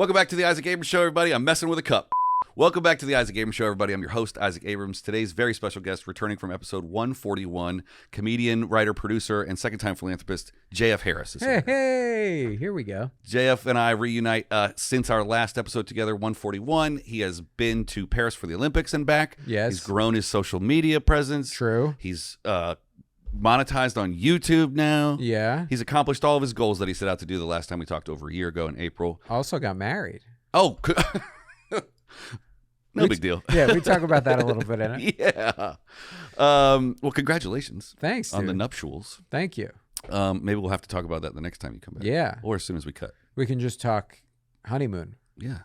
Welcome back to the Isaac Abrams Show, everybody. I'm messing with a cup. Welcome back to the Isaac Abrams Show, everybody. I'm your host, Isaac Abrams. Today's very special guest, returning from episode 141, comedian, writer, producer, and second-time philanthropist, J.F. Harris. Hey, here we go. J.F. and I reunite since our last episode together, 141. He has been to Paris for the Olympics and back. Yes. He's grown his social media presence. True. He's monetized on YouTube now. Yeah. He's accomplished all of his goals that he set out to do the last time we talked over a year ago in April. Also got married. Oh, no big deal. Yeah, we talk about that a little bit in it. Yeah. Well, congratulations. Thanks, on dude. the nuptials. Thank you. Maybe we'll have to talk about that the next time you come back. Yeah. Or as soon as we cut. We can just talk honeymoon. Yeah.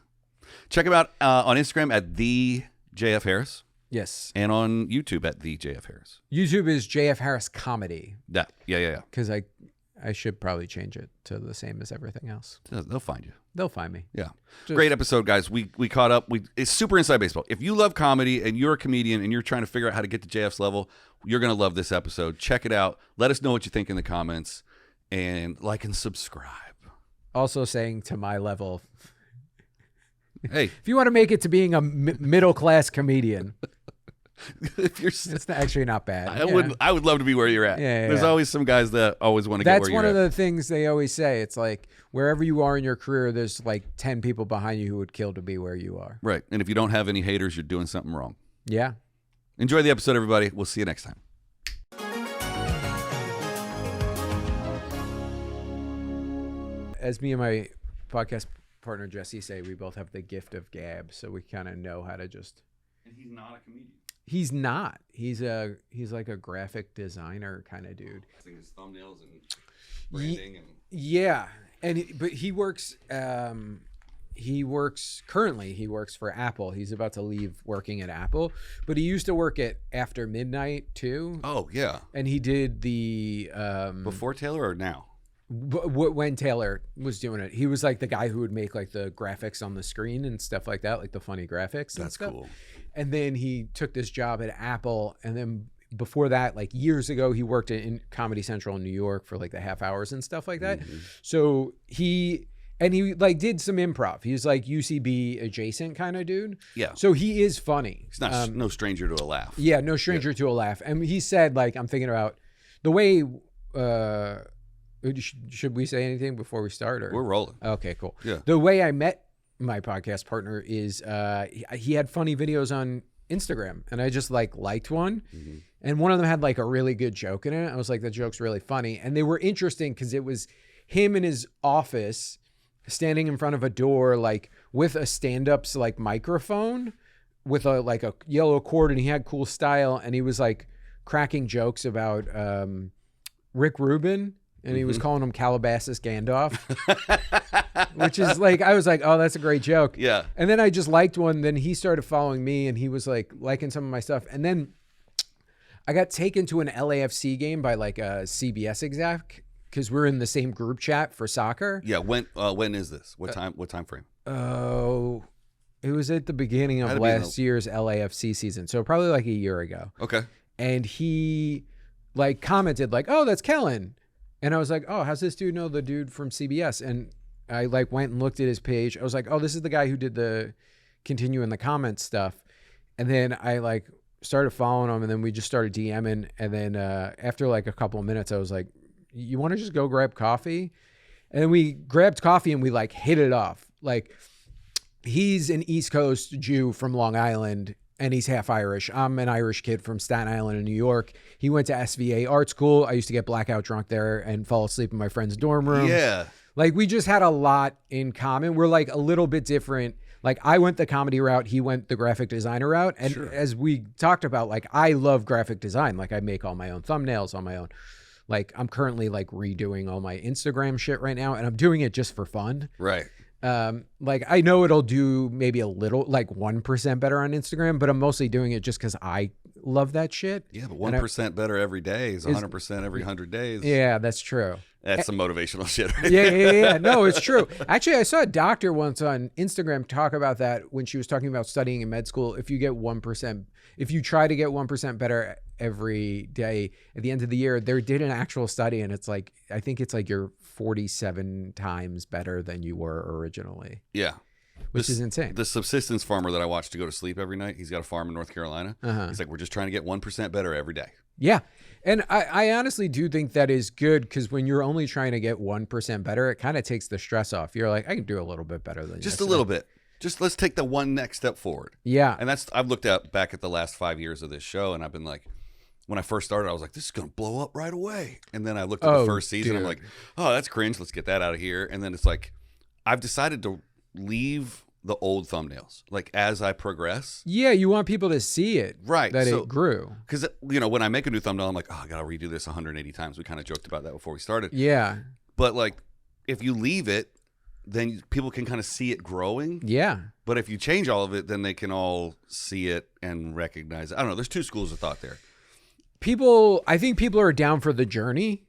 Check him out on Instagram at the JF Harris. Yes. And on YouTube at the JF Harris. YouTube is JF Harris Comedy. Yeah. Because I should probably change it to the same as everything else. They'll find you. They'll find me. Yeah. Great episode, guys. We caught up. It's super inside baseball. If you love comedy and you're a comedian and you're trying to figure out how to get to JF's level, you're going to love this episode. Check it out. Let us know what you think in the comments and like and subscribe. Also saying to my level, hey, if you want to make it to being a middle-class comedian, it's actually not bad. I would love to be where you're at. Yeah, There's always some guys that always want to get where you're at. That's one of the things they always say. It's like wherever you are in your career, there's like 10 people behind you who would kill to be where you are. Right. And if you don't have any haters, you're doing something wrong. Yeah. Enjoy the episode, everybody. We'll see you next time. As me and my podcast partner Jesse say, we both have the gift of gab, so we kind of know how to just. And he's not a comedian. He's not. He's like a graphic designer kind of dude. His thumbnails and branding and. Yeah, but he works. He works for Apple. He's about to leave working at Apple, but he used to work at After Midnight too. Oh yeah. And he did the before Taylor or now. When Taylor was doing it, he was like the guy who would make like the graphics on the screen and stuff like that, like the funny graphics. That's cool. And then he took this job at Apple, and then before that, like years ago, he worked in Comedy Central in New York for like the half hours and stuff like that. Mm-hmm. So he like did some improv. He's like UCB adjacent kind of dude. Yeah. So he is funny. He's not no stranger to a laugh. Yeah, no stranger to a laugh. And he said, like, I'm thinking about the way. Should we say anything before we start? Or? We're rolling. Okay, cool. Yeah. The way I met my podcast partner is he had funny videos on Instagram, and I just liked one. Mm-hmm. And one of them had like a really good joke in it. I was like, that joke's really funny. And they were interesting because it was him in his office standing in front of a door, like with a stand-up's like microphone with a yellow cord, and he had cool style, and he was like cracking jokes about Rick Rubin. And he was calling him Calabasas Gandalf, which is like, I was like, oh, that's a great joke. Yeah. And then I just liked one. Then he started following me, and he was like liking some of my stuff. And then I got taken to an LAFC game by like a CBS exec because we're in the same group chat for soccer. Yeah. When is this? What time frame? Oh, it was at the beginning of last year's LAFC season. So probably like a year ago. Okay. And he like commented like, oh, that's Kellen. And I was like, oh, how's this dude know the dude from CBS? And I like went and looked at his page. I was like, oh, this is the guy who did the continue in the comments stuff. And then I like started following him, and then we just started DMing. And then after like a couple of minutes, I was like, you want to just go grab coffee? And then we grabbed coffee and we like hit it off. Like he's an East Coast Jew from Long Island, and he's half Irish. I'm an Irish kid from Staten Island in New York. He went to SVA art school. I used to get blackout drunk there and fall asleep in my friend's dorm room. Yeah. Like we just had a lot in common. We're like a little bit different. Like I went the comedy route. He went the graphic designer route. And as we talked about, like I love graphic design. Like I make all my own thumbnails on my own. Like I'm currently like redoing all my Instagram shit right now, and I'm doing it just for fun. Right. Like I know it'll do maybe a little, like 1% better on Instagram, but I'm mostly doing it just because I love that shit. Yeah, but 1% better every day is 100% every 100 days. Yeah, that's true. That's some motivational shit. Right? Yeah. No, it's true. Actually, I saw a doctor once on Instagram talk about that when she was talking about studying in med school. If you get 1%, if you try to get 1% better every day at the end of the year. They did an actual study, and it's like, I think it's like you're 47 times better than you were originally. Yeah. Which is insane. The subsistence farmer that I watch to go to sleep every night, he's got a farm in North Carolina. He's like, we're just trying to get 1% better every day. Yeah. And I honestly do think that is good, because when you're only trying to get 1% better, it kind of takes the stress off. You're like, I can do a little bit better than just yesterday. a little bit. Just let's take the one next step forward. Yeah. And I've looked back at the last 5 years of this show, and I've been like, when I first started, I was like, this is going to blow up right away. And then I looked at the first season, dude. I'm like, oh, that's cringe. Let's get that out of here. And then it's like, I've decided to leave the old thumbnails, like as I progress. Yeah, you want people to see it, right? That it grew. Because when I make a new thumbnail, I'm like, oh, I gotta redo this 180 times. We kind of joked about that before we started. Yeah, but like, if you leave it, then people can kind of see it growing. Yeah. But if you change all of it, then they can all see it and recognize it. I don't know. There's two schools of thought there. I think people are down for the journey.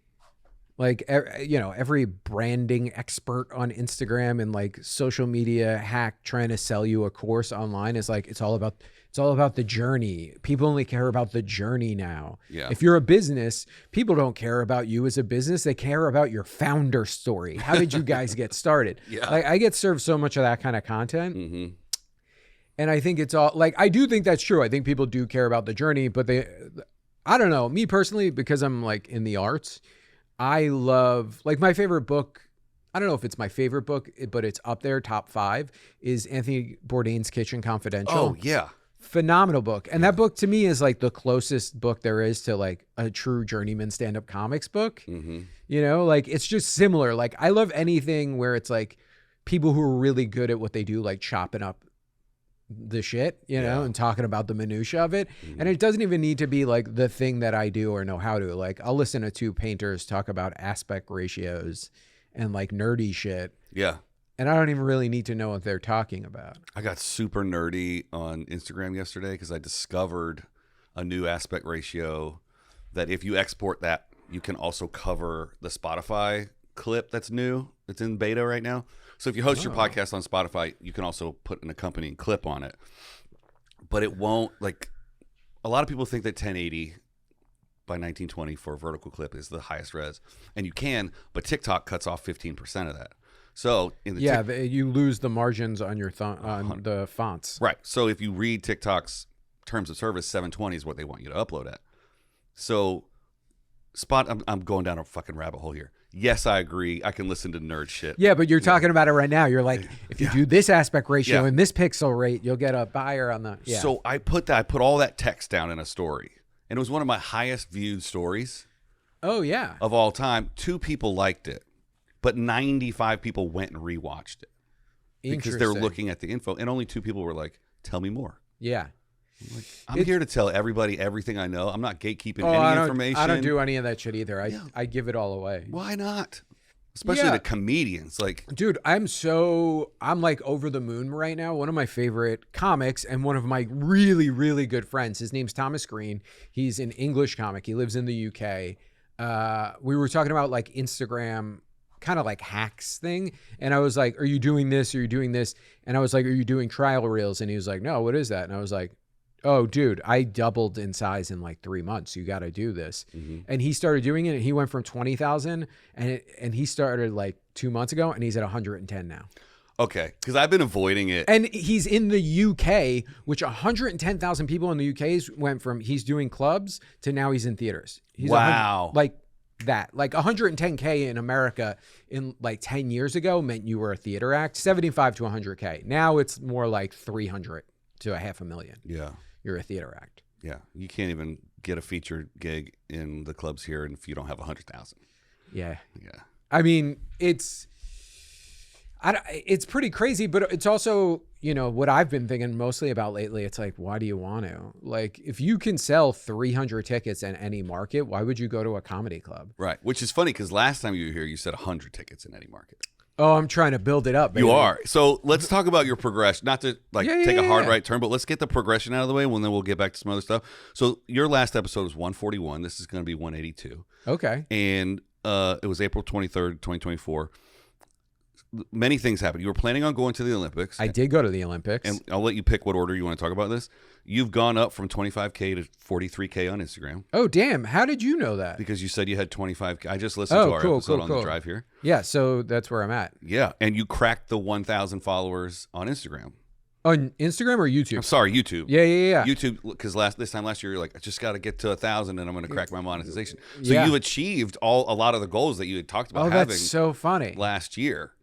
Like, every branding expert on Instagram and like social media hack trying to sell you a course online is like, it's all about the journey. People only care about the journey now. Yeah. If you're a business, people don't care about you as a business. They care about your founder story. How did you guys get started? Yeah. Like, I get served so much of that kind of content. Mm-hmm. And I think it's all like, I do think that's true. I think people do care about the journey, but I don't know, me personally, because I'm like in the arts, I love, like, my favorite book, I don't know if it's my favorite book, but it's up there, top 5, is Anthony Bourdain's Kitchen Confidential. Oh, yeah. Phenomenal book. And that book to me is like the closest book there is to like a true journeyman stand-up comics book. Mm-hmm. Like, it's just similar. Like, I love anything where it's like people who are really good at what they do, like chopping up the shit, and talking about the minutia of it. Mm-hmm. And it doesn't even need to be like the thing that I do or know how to. Like, I'll listen to two painters talk about aspect ratios and like nerdy shit. Yeah. And I don't even really need to know what they're talking about. I got super nerdy on Instagram yesterday because I discovered a new aspect ratio that if you export that, you can also cover the Spotify clip that's new. It's in beta right now. So if you host your podcast on Spotify, you can also put an accompanying clip on it. But it won't, like, a lot of people think that 1080 by 1920 for a vertical clip is the highest res. And you can, but TikTok cuts off 15% of that. So in the you lose the margins on your on the fonts. Right. So if you read TikTok's terms of service, 720 is what they want you to upload at. So I'm going down a fucking rabbit hole here. Yes, I agree. I can listen to nerd shit. Yeah, but you're talking about it right now. You're like, if you do this aspect ratio and this pixel rate, you'll get a buyer on the. Yeah. So I put all that text down in a story, and it was one of my highest viewed stories. Oh yeah. Of all time. 2 people liked it, but 95 people went and rewatched it because they're looking at the info, and only 2 people were like, "Tell me more." Yeah. I'm here to tell everybody everything I know. I'm not gatekeeping any information. I don't do any of that shit either. I give it all away. Why not? Especially the comedians. Like, dude, I'm like over the moon right now. One of my favorite comics and one of my really, really good friends, his name's Thomas Green. He's an English comic. He lives in the UK. We were talking about like Instagram kind of like hacks thing. And I was like, are you doing this? Are you doing this? And I was like, are you doing trial reels? And he was like, no, what is that? And I was like, oh, dude, I doubled in size in like 3 months. You got to do this. Mm-hmm. And he started doing it. And he went from 20,000 and he started like 2 months ago and he's at 110 now. Okay. Because I've been avoiding it. And he's in the UK, which 110,000 people in the UK went from he's doing clubs to now he's in theaters. He's wow. Like that. Like 110K in America in like 10 years ago meant you were a theater act. 75 to 100K. Now it's more like 300 to a 500,000. Yeah. You're a theater act. Yeah. You can't even get a featured gig in the clubs here if you don't have 100,000. Yeah. Yeah. I mean, it's pretty crazy, but it's also, what I've been thinking mostly about lately. It's like, why do you want to? Like, if you can sell 300 tickets in any market, why would you go to a comedy club? Right. Which is funny because last time you were here, you said 100 tickets in any market. Oh, I'm trying to build it up, baby. You are. So let's talk about your progression. Not to take a hard right turn, but let's get the progression out of the way, and then we'll get back to some other stuff. So your last episode was 141. This is going to be 182. Okay. And it was April 23rd, 2024. many things happened. You were planning on going to the Olympics. I did go to the Olympics. And I'll let you pick what order you want to talk about this. You've gone up from 25K to 43K on Instagram. Oh, damn. How did you know that? Because you said you had 25K. I just listened to our episode on the drive here. Yeah, so that's where I'm at. Yeah, and you cracked the 1,000 followers on Instagram. On Instagram or YouTube? I'm sorry, YouTube. Yeah. YouTube, because this time last year, you're like, I just got to get to 1,000 and I'm going to crack my monetization. So you've achieved a lot of the goals that you had talked about having. That's so funny. Last year.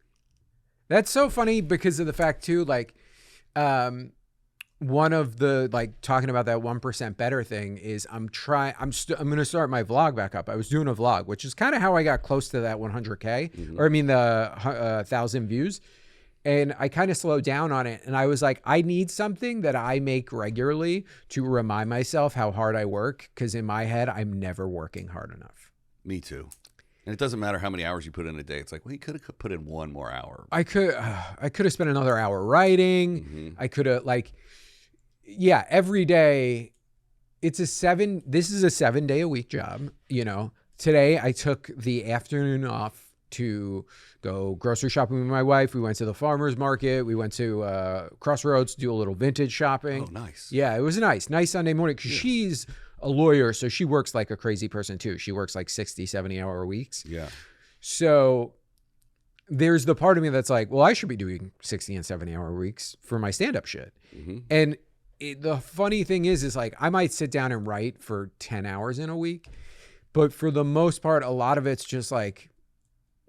That's so funny because of the fact too, like, one of the, like, talking about that 1% better thing is I'm going to start my vlog back up. I was doing a vlog, which is kind of how I got close to that 100K, or I mean the 1,000 views. And I kind of slowed down on it. And I was like, I need something that I make regularly to remind myself how hard I work. Because in my head, I'm never working hard enough. Me too. And it doesn't matter how many hours you put in a day. It's like, well, you could have put in one more hour. I could have spent another hour writing. I could have, like, every day. This is a 7-day-a-week job. You know, today I took the afternoon off to go grocery shopping with my wife. We went to the farmer's market. We went to Crossroads to do a little vintage shopping. Oh, nice. Yeah, it was nice Sunday morning because she's a lawyer, so she works like a crazy person too. She works like 60, 70-hour weeks. Yeah. So there's the part of me that's like, well, I should be doing 60 and 70-hour weeks for my stand-up shit. And the funny thing is like, I might sit down and write for 10 hours in a week, but for the most part, a lot of it's just like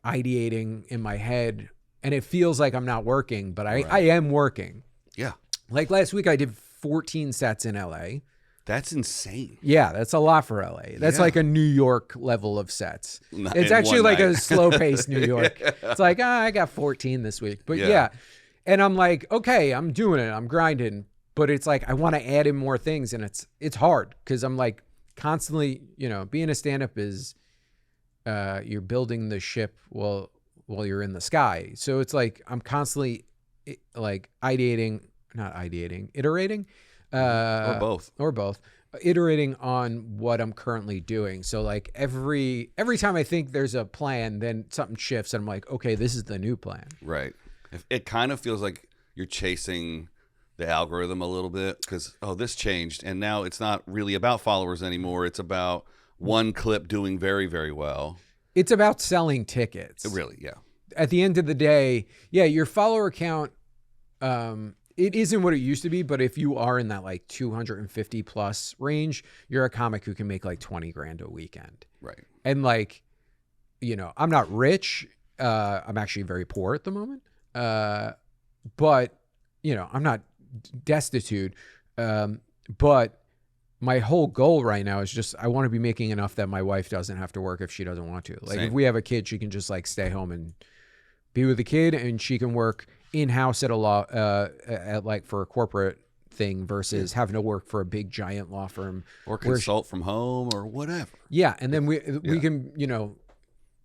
ideating in my head, and it feels like I'm not working, but I am working. Yeah. Like last week I did 14 sets in LA. That's insane. Yeah, that's a lot for LA. That's like a New York level of sets. It's actually like a slow paced New York. It's like, I got 14 this week. But yeah. And I'm like, okay, I'm doing it. I'm grinding. But it's like, I want to add in more things, and it's hard because I'm like constantly, you know, being a stand-up is you're building the ship while you're in the sky. So it's like I'm constantly like iterating, or both, iterating on what I'm currently doing. So like every time I think there's a plan, then something shifts and I'm like, okay, this is the new plan. Right. It kind of feels like you're chasing the algorithm a little bit because, this changed. And now it's not really about followers anymore. It's about one clip doing very, very well. It's about selling tickets. Really, yeah. At the end of the day, your follower count, it isn't what it used to be, but if you are in that like 250 plus range, you're a comic who can make like 20 grand a weekend. Right. And like, you know, I'm not rich. I'm actually very poor at the moment. But, you know, I'm not destitute. But my whole goal right now is just, I want to be making enough that my wife doesn't have to work if she doesn't want to. Like, if we have a kid, she can just like stay home and be with the kid, and she can work in-house at a law, at like for a corporate thing versus having to work for a big giant law firm or consult from home or whatever. Yeah. And then we can, you know,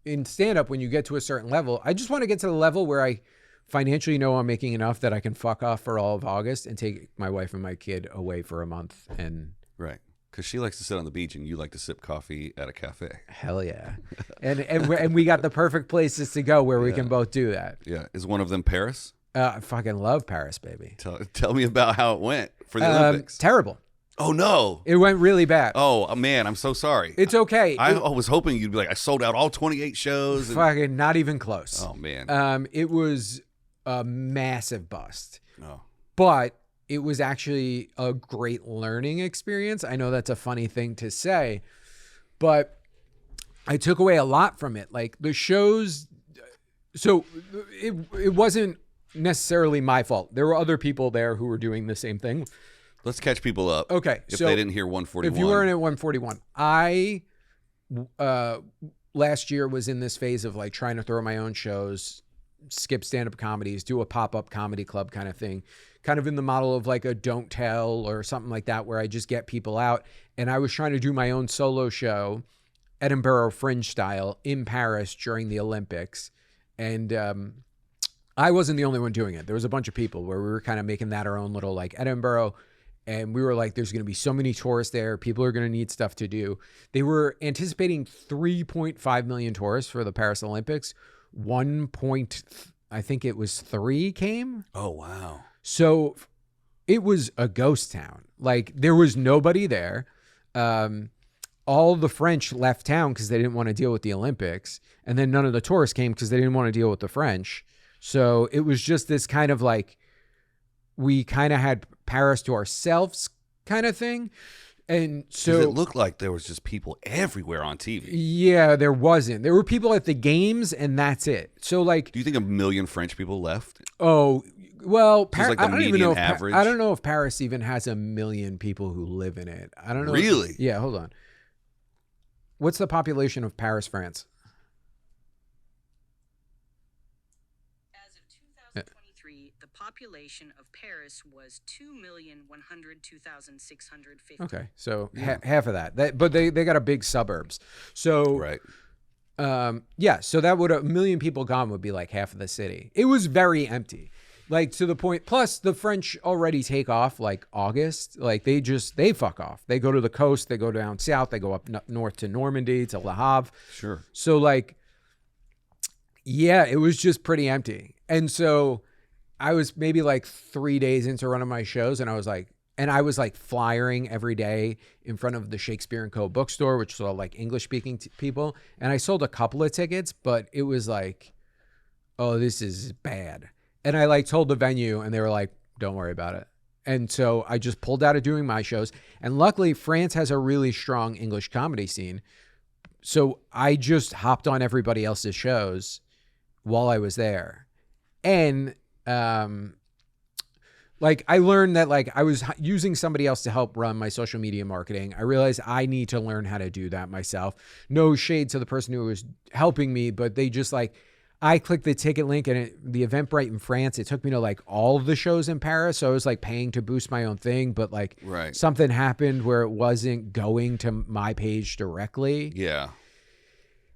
in stand-up, when you get to a certain level, I just want to get to the level where I financially know I'm making enough that I can fuck off for all of August and take my wife and my kid away for a month. And right. Because she likes to sit on the beach and you like to sip coffee at a cafe. Hell yeah. And we got the perfect places to go where we can both do that. Yeah. Is one of them Paris? I fucking love Paris, baby. Tell me about how it went for the Olympics. Terrible. Oh, no. It went really bad. Oh, man. I'm so sorry. It's okay. I was hoping you'd be like, I sold out all 28 shows. Fucking not even close. Oh, man. It was a massive bust. Oh. But it was actually a great learning experience. I know that's a funny thing to say, but I took away a lot from it. Like the shows, so it wasn't necessarily my fault. There were other people there who were doing the same thing. Let's catch people up. Okay. If they didn't hear 141. If you weren't at 141, I last year was in this phase of like trying to throw my own shows, skip stand-up comedies, do a pop-up comedy club kind of thing, kind of in the model of like a Don't Tell or something like that, where I just get people out. And I was trying to do my own solo show, Edinburgh Fringe style, in Paris during the Olympics. And I wasn't the only one doing it. There was a bunch of people where we were kind of making that our own little like Edinburgh. And we were like, there's going to be so many tourists there. People are going to need stuff to do. They were anticipating 3.5 million tourists for the Paris Olympics. 1.3 I think it was 3 came. Oh, wow. So it was a ghost town. Like there was nobody there. All the French left town because they didn't want to deal with the Olympics. And then none of the tourists came because they didn't want to deal with the French. So it was just this kind of like, we kind of had Paris to ourselves kind of thing. And so it looked like there was just people everywhere on TV. Yeah, there wasn't. There were people at the games and that's it. So like, do you think 1 million French people left? Oh, well, Like the I don't even know if average? I don't know if Paris even has 1 million people who live in it. I don't know. Really? Yeah, hold on. What's the population of Paris, France? As of 2023, the population of Paris was 2,102,650. Okay, so half of that. But they got a big suburbs. So Right. Yeah, so that would 1 million people gone would be like half of the city. It was very empty. Like to the point, plus the French already take off like August. Like they fuck off. They go to the coast, they go down south, they go up north to Normandy, to Le Havre. Sure. So like, yeah, it was just pretty empty. And so I was maybe like 3 days into running my shows and I was like flyering every day in front of the Shakespeare & Co. bookstore, which was all like English speaking people. And I sold a couple of tickets, but it was like, oh, this is bad. And I like told the venue and they were like, don't worry about it. And so I just pulled out of doing my shows. And luckily France has a really strong English comedy scene. So I just hopped on everybody else's shows while I was there. And, like I learned that like I was using somebody else to help run my social media marketing. I realized I need to learn how to do that myself. No shade to the person who was helping me, but they just like, I clicked the ticket link and the Eventbrite in France, it took me to like all of the shows in Paris. So I was like paying to boost my own thing, but like something happened where it wasn't going to my page directly. Yeah.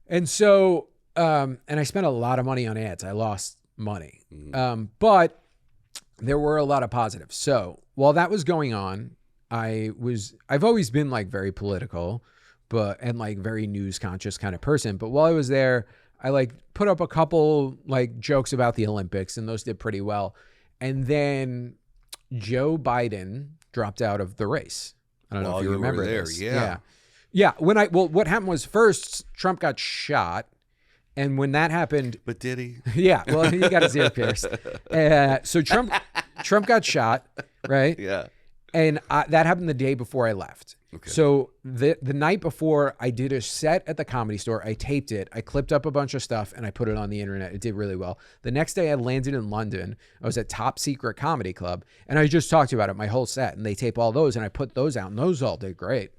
And so, and I spent a lot of money on ads. I lost money. But there were a lot of positives. So while that was going on, I've always been like very political, and like very news conscious kind of person. But while I was there, I like put up a couple like jokes about the Olympics and those did pretty well. And then Joe Biden dropped out of the race. I don't know if you remember this. Yeah. Yeah. What happened was first Trump got shot. And when that happened, but did he? Yeah, well, he got his ear pierced. So Trump got shot, right? Yeah. And that happened the day before I left. Okay. So the night before, I did a set at the Comedy Store. I taped it. I clipped up a bunch of stuff, and I put it on the internet. It did really well. The next day, I landed in London. I was at Top Secret Comedy Club, and I just talked about it, my whole set. And they tape all those, and I put those out, and those all did great.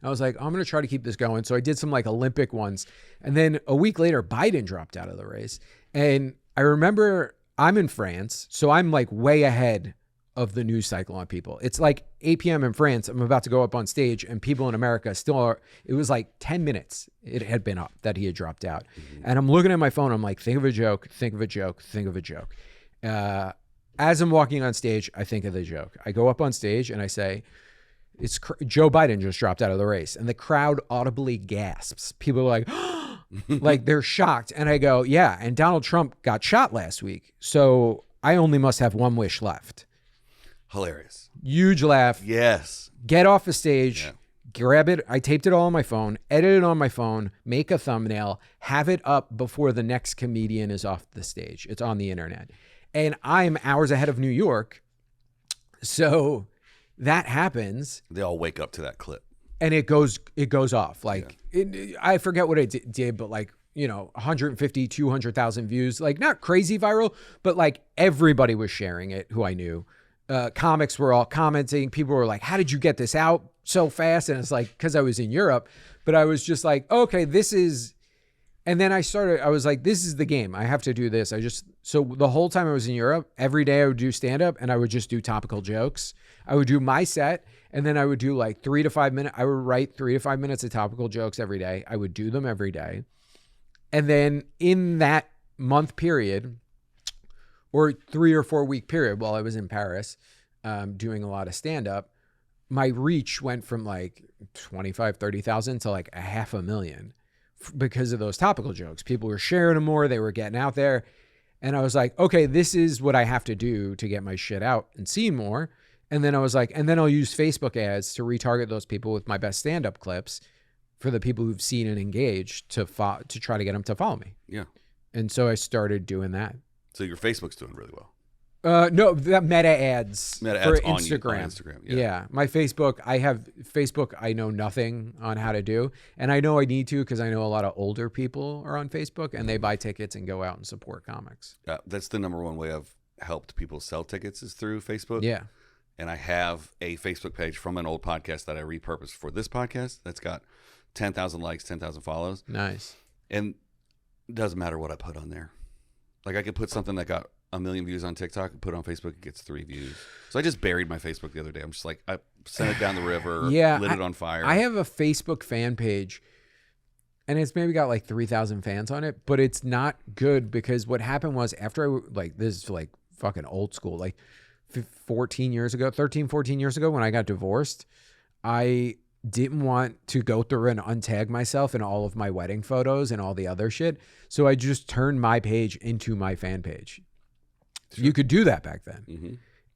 I was like, I'm going to try to keep this going. So I did some like Olympic ones. And then a week later, Biden dropped out of the race. And I remember I'm in France. So I'm like way ahead of the news cycle on people. It's like 8 p.m. in France. I'm about to go up on stage and people in America still are. It was like 10 minutes it had been up that he had dropped out. And I'm looking at my phone. I'm like, think of a joke, think of a joke, think of a joke. As I'm walking on stage, I think of the joke. I go up on stage and I say, Joe Biden just dropped out of the race. And the crowd audibly gasps. People are like, like they're shocked. And I go, yeah. And Donald Trump got shot last week. So I only must have one wish left. Hilarious. Huge laugh. Yes. Get off the stage, grab it. I taped it all on my phone, edit it on my phone, make a thumbnail, have it up before the next comedian is off the stage. It's on the internet. And I'm hours ahead of New York. So that happens. They all wake up to that clip. And it goes off. Like, I forget what it did, but like, 150, 200,000 views, like not crazy viral, but like everybody was sharing it who I knew. Comics were all commenting. People were like, how did you get this out so fast? And it's like, because I was in Europe, but I was just like, okay, this is, and then I was like, this is the game. I have to do this. So the whole time I was in Europe, every day I would do stand-up and I would just do topical jokes. I would do my set and then I would do like 3 to 5 minutes. I would write 3 to 5 minutes of topical jokes every day. I would do them every day. And then in that month period, or 3 or 4 week period while I was in Paris doing a lot of stand-up, my reach went from like 25, 30,000 to like 500,000 because of those topical jokes. People were sharing them more. They were getting out there. And I was like, okay, this is what I have to do to get my shit out and seen more. And then I was like, and then I'll use Facebook ads to retarget those people with my best stand-up clips for the people who've seen and engaged to try to get them to follow me. Yeah. And so I started doing that. So your Facebook's doing really well. No, that meta ads for on Instagram. Instagram. Yeah. My Facebook, I know nothing on how to do. And I know I need to because I know a lot of older people are on Facebook and they buy tickets and go out and support comics. That's the number one way I've helped people sell tickets is through Facebook. Yeah. And I have a Facebook page from an old podcast that I repurposed for this podcast that's got 10,000 likes, 10,000 follows. Nice. And it doesn't matter what I put on there. Like I could put something that got 1 million views on TikTok and put it on Facebook, it gets 3 views. So I just buried my Facebook the other day. I'm just like, I sent it down the river, lit it on fire. I have a Facebook fan page and it's maybe got like 3,000 fans on it, but it's not good because what happened was after this is like fucking old school, like 13, 14 years ago when I got divorced, I didn't want to go through and untag myself in all of my wedding photos and all the other shit. So I just turned my page into my fan page. Sure. You could do that back then.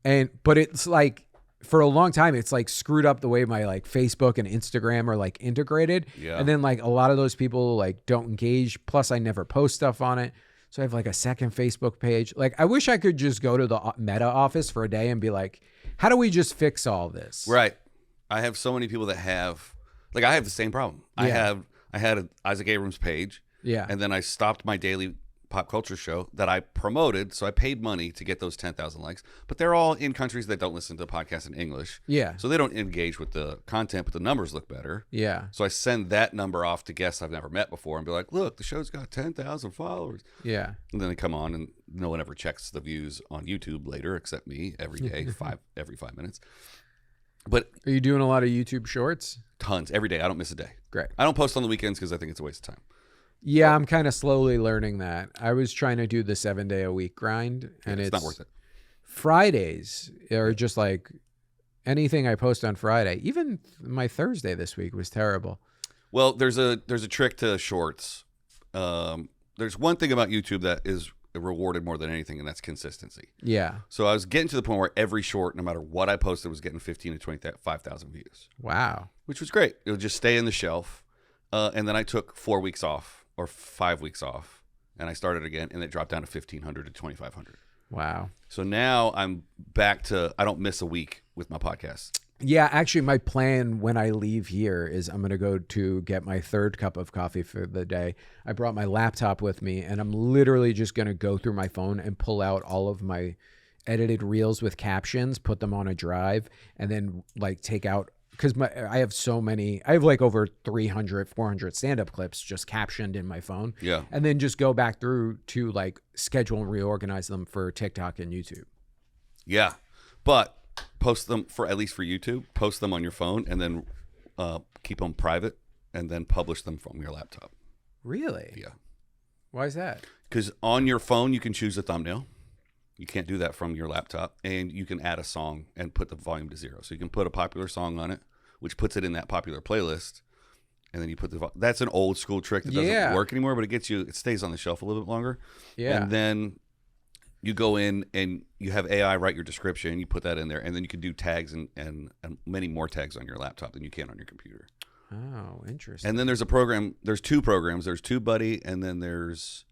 Mm-hmm. But it's like, for a long time, it's like screwed up the way my like Facebook and Instagram are like integrated. Yeah. And then like a lot of those people like don't engage. Plus I never post stuff on it. So I have like a second Facebook page. Like I wish I could just go to the Meta office for a day and be like, how do we just fix all this? Right. I have so many people that have, like I have the same problem. Yeah. I had an Isaac Abrams page. Yeah. And then I stopped my daily pop culture show that I promoted. So I paid money to get those 10,000 likes, but they're all in countries that don't listen to podcasts in English. Yeah. So they don't engage with the content, but the numbers look better. Yeah. So I send that number off to guests I've never met before and be like, look, the show's got 10,000 followers. Yeah. And then they come on and no one ever checks the views on YouTube later, except me every day, every 5 minutes. But are you doing a lot of YouTube shorts? Tons every day. I don't miss a day. Great. I don't post on the weekends because I think it's a waste of time. Yeah, I'm kind of slowly learning that. I was trying to do the 7-day-a-week grind, and it's not worth it. Fridays are just like anything I post on Friday. Even my Thursday this week was terrible. Well, there's a trick to shorts. There's one thing about YouTube that is rewarded more than anything, and that's consistency. Yeah. So I was getting to the point where every short, no matter what I posted, was getting 15 to 25,000 views. Wow. Which was great. It would just stay in the shelf. And then I took 4 weeks off or 5 weeks off, and I started again, and it dropped down to 1,500 to 2,500. Wow. So now I'm back to, I don't miss a week with my podcast. Yeah, actually, my plan when I leave here is I'm going to go to get my 3rd cup of coffee for the day. I brought my laptop with me, and I'm literally just going to go through my phone and pull out all of my edited reels with captions, put them on a drive, and then like take out, because I have so many, I have like over 300, 400 stand-up clips just captioned in my phone. Yeah. And then just go back through to like schedule and reorganize them for TikTok and YouTube. Yeah. But post them at least for YouTube, post them on your phone, and then keep them private, and then publish them from your laptop. Really? Yeah. Why is that? Because on your phone, you can choose a thumbnail. You can't do that from your laptop. And you can add a song and put the volume to 0. So you can put a popular song on it, which puts it in that popular playlist. And then you put that's an old school trick that doesn't work anymore, but it stays on the shelf a little bit longer. Yeah. And then you go in and you have AI write your description, you put that in there, and then you can do tags and many more tags on your laptop than you can on your computer. Oh, interesting. And then there's two programs. There's TubeBuddy, and then there's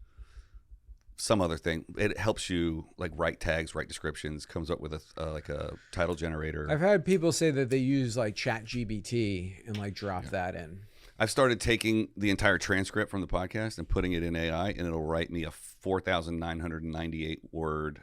some other thing. It helps you like write tags, write descriptions, comes up with a title generator. I've had people say that they use like ChatGPT and like drop that in. I've started taking the entire transcript from the podcast and putting it in AI, and it'll write me a 4,998 word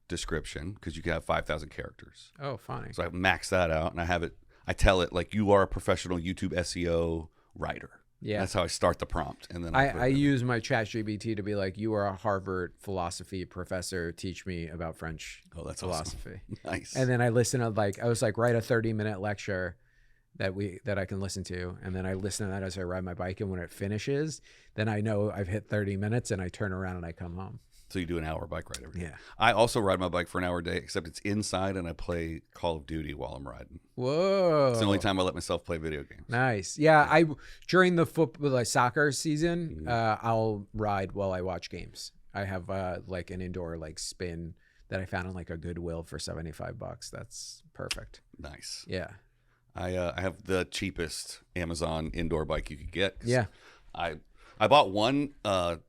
description because you can have 5,000 characters. Oh, funny. So I max that out, and I tell it like, you are a professional YouTube SEO writer. Yeah. That's how I start the prompt. And then I use my ChatGPT to be like, you are a Harvard philosophy professor. Teach me about French philosophy. Awesome. Nice. And then I listen to I was like, write a 30-minute lecture that I can listen to. And then I listen to that as I ride my bike. And when it finishes, then I know I've hit 30 minutes and I turn around and I come home. So you do an hour bike ride every day. Yeah. I also ride my bike for an hour a day, except it's inside and I play Call of Duty while I'm riding. Whoa. It's the only time I let myself play video games. Nice. Yeah. During the soccer season, I'll ride while I watch games. I have like an indoor like spin that I found on like a Goodwill for $75. That's perfect. Nice. Yeah. I have the cheapest Amazon indoor bike you could get. Yeah. I bought one right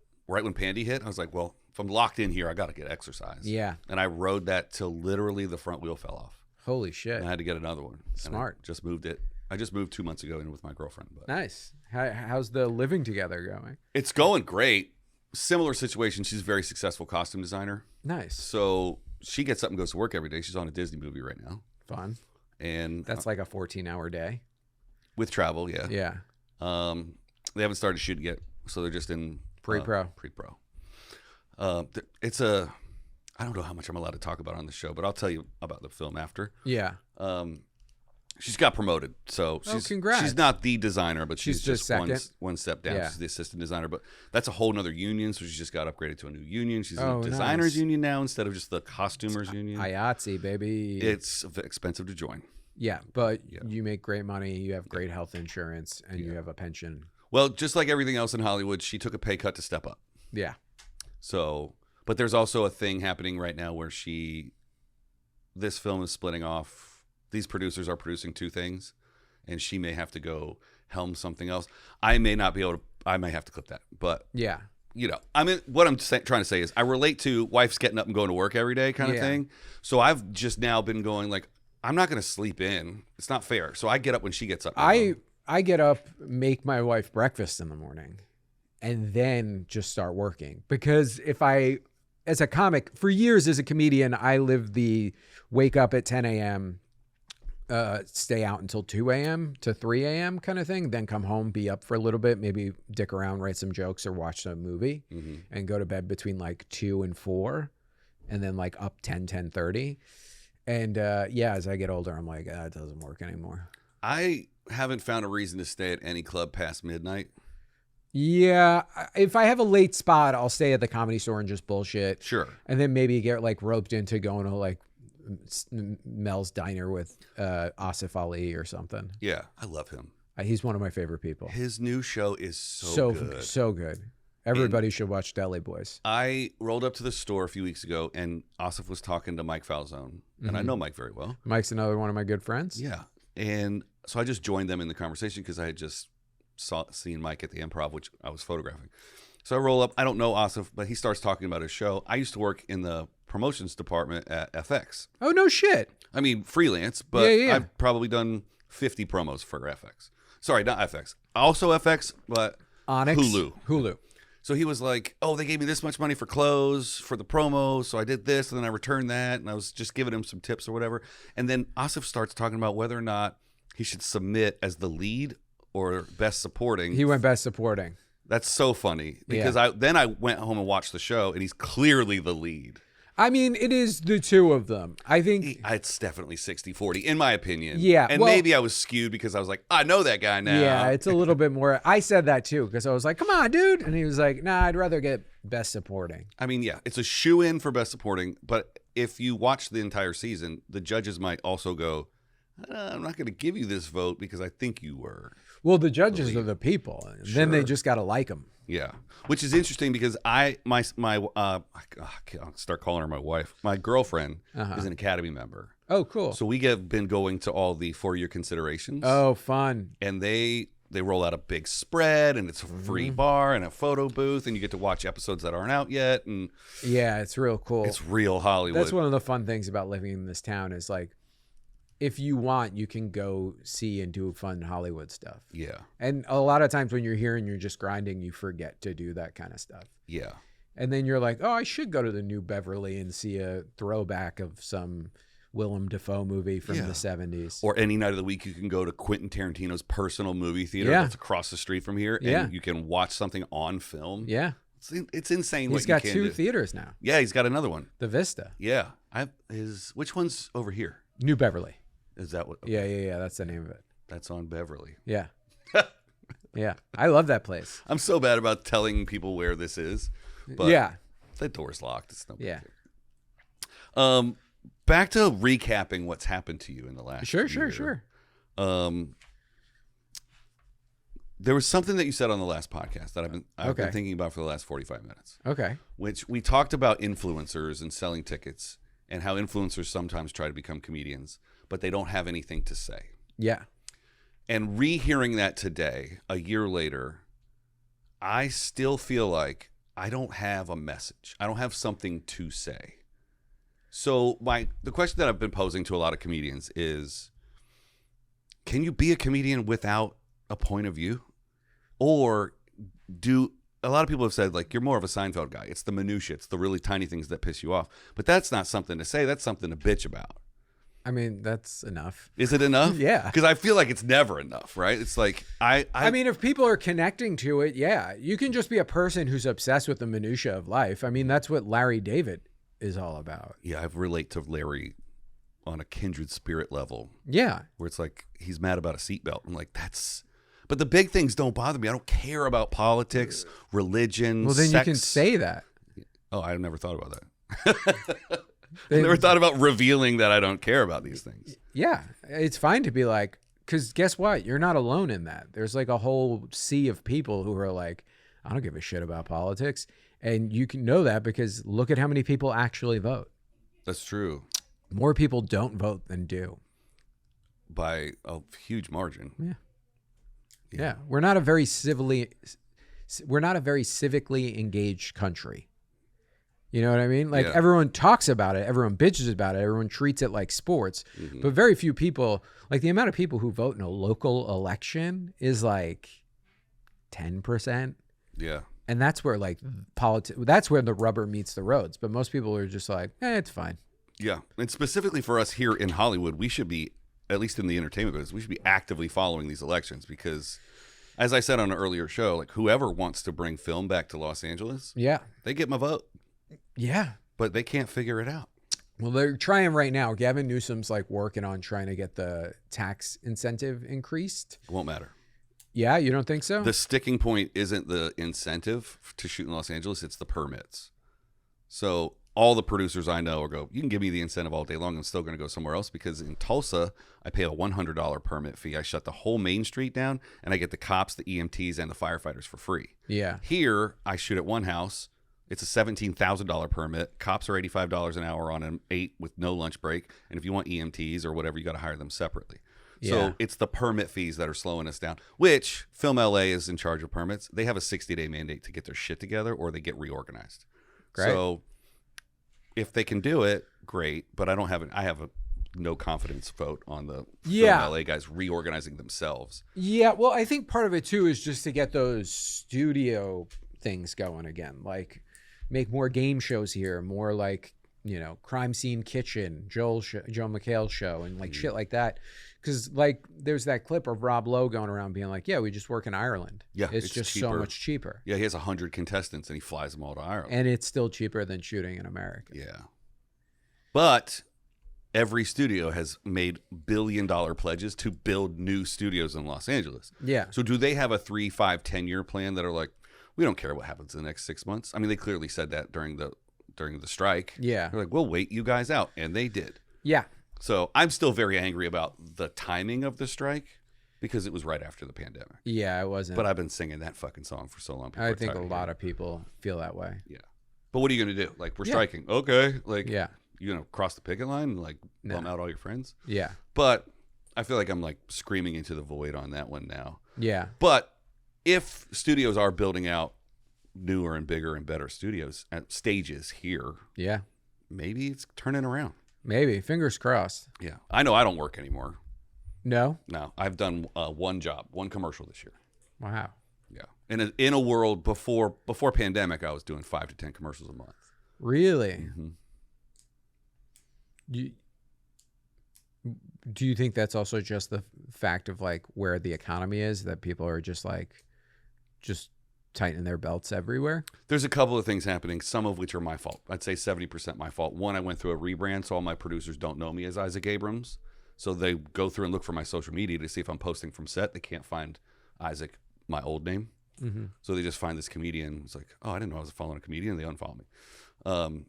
when Pandy hit. I was like, well, if I'm locked in here, I got to get exercise. Yeah. And I rode that till literally the front wheel fell off. Holy shit. And I had to get another one. Smart. Just moved it. I just moved 2 months ago in with my girlfriend. But Nice. How's the living together going? it's going great. Similar situation. She's a very successful costume designer. Nice. So she gets up and goes to work every day. She's on a Disney movie right now. Fun. And That's like a 14-hour day. with travel, yeah. Yeah. They haven't started shooting yet, so they're just in Pre-pro. Pre-pro. I don't know how much I'm allowed to talk about on the show, but I'll tell you about the film after. Yeah. She's got promoted, so congrats. she's not the designer, but she's just just second. one step down. Yeah. She's the assistant designer, but that's a whole nother union, so she just got upgraded to a new union. She's in Oh, a designers nice. union now instead of just the costumers union. IATSE, baby. It's expensive to join. Yeah, but you make great money. You have great health insurance, and you have a pension. Well, just like everything else in Hollywood, she took a pay cut to step up. Yeah. So, but there's also a thing happening right now where this film is splitting off. These producers are producing two things, and she may have to go helm something else. I may not be able to. I may have to clip that, but Yeah. you know, I mean, what I'm trying to say is I relate to wife's getting up and going to work every day kind of thing. So I've just now been going like, I'm not going to sleep in. It's not fair. So I get up when she gets up. I get up, make my wife breakfast in the morning, and then just start working. Because as a comic, for years as a comedian, I lived the wake up at 10 a.m., stay out until 2 a.m. to 3 a.m. kind of thing, then come home, be up for a little bit, maybe dick around, write some jokes or watch a movie, and go to bed between like 2 and 4, and then like up 10:30. And as I get older, I'm like, it doesn't work anymore. I haven't found a reason to stay at any club past midnight. Yeah, if I have a late spot, I'll stay at the Comedy Store and just bullshit. Sure. And then maybe get like roped into going to like Mel's Diner with Asif Ali or something. Yeah, I love him. He's one of my favorite people. His new show is so good. So good. Everybody should watch Deli Boys. I rolled up to the store a few weeks ago, and Asif was talking to Mike Falzone, and I know Mike very well. Mike's another one of my good friends. Yeah, and so I just joined them in the conversation because I had just seen Mike at the Improv, which I was photographing. So I roll up. I don't know Asif, but he starts talking about his show. I used to work in the promotions department at FX. Oh, no shit. I mean, freelance, but Yeah. I've probably done 50 promos for FX. Sorry, not FX. Also FX, but Onyx. Hulu. So he was like, oh, they gave me this much money for clothes, for the promo, so I did this, and then I returned that, and I was just giving him some tips or whatever. And then Asif starts talking about whether or not he should submit as the lead or best supporting. He went best supporting. That's so funny because I went home and watched the show, and he's clearly the lead. I mean, it is the two of them. I think It's definitely 60-40, in my opinion. Yeah, And well- maybe I was skewed because I was like, I know that guy now. Yeah, it's a little bit more. I said that too because I was like, come on, dude. And he was like, nah, I'd rather get best supporting. I mean, yeah, it's a shoe-in for best supporting, but if you watch the entire season, the judges might also go, I'm not going to give you this vote because I think you were. Well, the judges are the people. And then they just got to like them. Yeah, which is interesting because I'll start calling her my wife. My girlfriend is an Academy member. Oh, cool. So we have been going to all the for-year considerations. Oh, fun. And they roll out a big spread, and it's a free bar and a photo booth, and you get to watch episodes that aren't out yet. And Yeah, it's real cool. it's real Hollywood. That's one of the fun things about living in this town is like, if you want, you can go see and do fun Hollywood stuff. Yeah, And a lot of times when you're here and you're just grinding, you forget to do that kind of stuff. yeah. And then you're like, oh, I should go to the New Beverly and see a throwback of some Willem Dafoe movie from the 70s. Or any night of the week, you can go to Quentin Tarantino's personal movie theater Yeah. that's across the street from here, Yeah. and you can watch something on film. Yeah. It's insane what He's got you can two do. theaters now. Yeah, he's got another one. The Vista. Yeah, which one's over here? New Beverly. Is that what? Yeah. That's the name of it. That's on Beverly. Yeah. Yeah. I love that place. I'm so bad about telling people where this is, but Yeah. the door's locked. It's no big Yeah. deal. Back to recapping what's happened to you in the last Sure. year. There was something that you said on the last podcast that I've been Okay. thinking about for the last 45 minutes. Okay. Which we talked about influencers and selling tickets and how influencers sometimes try to become comedians, but they don't have anything to say. Yeah. And rehearing that today, a year later, I still feel like I don't have a message. I don't have something to say. So the question that I've been posing to a lot of comedians is, can you be a comedian without a point of view? Or a lot of people have said, like, you're more of a Seinfeld guy. It's the minutia. It's the really tiny things that piss you off. But that's not something to say. That's something to bitch about. I mean, that's enough. Is it enough? Yeah. Because I feel like it's never enough, right? It's like, I mean, if people are connecting to it, yeah. You can just be a person who's obsessed with the minutia of life. I mean, that's what Larry David is all about. Yeah, I relate to Larry on a kindred spirit level. Yeah. Where it's like, he's mad about a seatbelt. I'm like, but the big things don't bother me. I don't care about politics, religion, Well, then sex. you can say that. Oh, I never thought about that. I never thought about revealing that I don't care about these things. Yeah. It's fine to be like, because guess what? You're not alone in that. There's like a whole sea of people who are like, I don't give a shit about politics. And you can know that because look at how many people actually vote. That's true. More people don't vote than do. By a huge margin. Yeah. We're not a very civically engaged country. You know what I mean? Like everyone talks about it, everyone bitches about it, everyone treats it like sports, but very few people, like the amount of people who vote in a local election is like 10%. Yeah. And that's where like that's where the rubber meets the roads. But most people are just like, it's fine. Yeah. And specifically for us here in Hollywood, we should be, at least in the entertainment business, we should be actively following these elections because, as I said on an earlier show, like whoever wants to bring film back to Los Angeles, they get my vote. Yeah. But they can't figure it out. Well, they're trying right now. Gavin Newsom's like working on trying to get the tax incentive increased. It won't matter. Yeah, you don't think so? The sticking point isn't the incentive to shoot in Los Angeles, it's the permits. So all the producers I know go, you can give me the incentive all day long, I'm still going to go somewhere else because in Tulsa, I pay a $100 permit fee. I shut the whole main street down and I get the cops, the EMTs, and the firefighters for free. Yeah. Here, I shoot at one house. It's a $17,000 permit. Cops are $85 an hour on an 8 with no lunch break. And if you want EMTs or whatever, you got to hire them separately. Yeah. So it's the permit fees that are slowing us down, which Film LA is in charge of permits. They have a 60-day mandate to get their shit together or they get reorganized. Great. So if they can do it, great. But I have a no confidence vote on the Film LA guys reorganizing themselves. Yeah. Well, I think part of it too is just to get those studio things going again. Like, make more game shows here, more like, Crime Scene Kitchen, Joe McHale's show, and like shit like that. Because like there's that clip of Rob Lowe going around being like, we just work in Ireland. Yeah, it's just cheaper. so much cheaper. Yeah, he has 100 contestants and he flies them all to Ireland. And it's still cheaper than shooting in America. Yeah. But every studio has made billion-dollar pledges to build new studios in Los Angeles. Yeah. So do they have a 3, 5, 10-year plan that are like, we don't care what happens in the next 6 months? I mean, they clearly said that during the strike. Yeah. They're like, we'll wait you guys out. And they did. Yeah. So I'm still very angry about the timing of the strike because it was right after the pandemic. Yeah, it wasn't. But I've been singing that fucking song for so long. I think a lot of people feel that way. Yeah. But what are you going to do? Like, we're striking. Okay. Like, yeah. You going to cross the picket line and like bum out all your friends? Yeah. But I feel like I'm like screaming into the void on that one now. Yeah. But if studios are building out newer and bigger and better studios at stages here, maybe it's turning around. Maybe. Fingers crossed. Yeah. I know I don't work anymore. No? No. I've done one job, one commercial this year. Wow. Yeah. In a world before pandemic, I was doing 5 to 10 commercials a month. Really? Mm-hmm. Do you think that's also just the fact of like where the economy is, that people are just tightening their belts everywhere? There's a couple of things happening, some of which are my fault. I'd say 70% my fault. One, I went through a rebrand, so all my producers don't know me as Isaac Abrams. So they go through and look for my social media to see if I'm posting from set. They can't find Isaac, my old name. Mm-hmm. So they just find this comedian. It's like, I didn't know I was following a comedian. They unfollow me.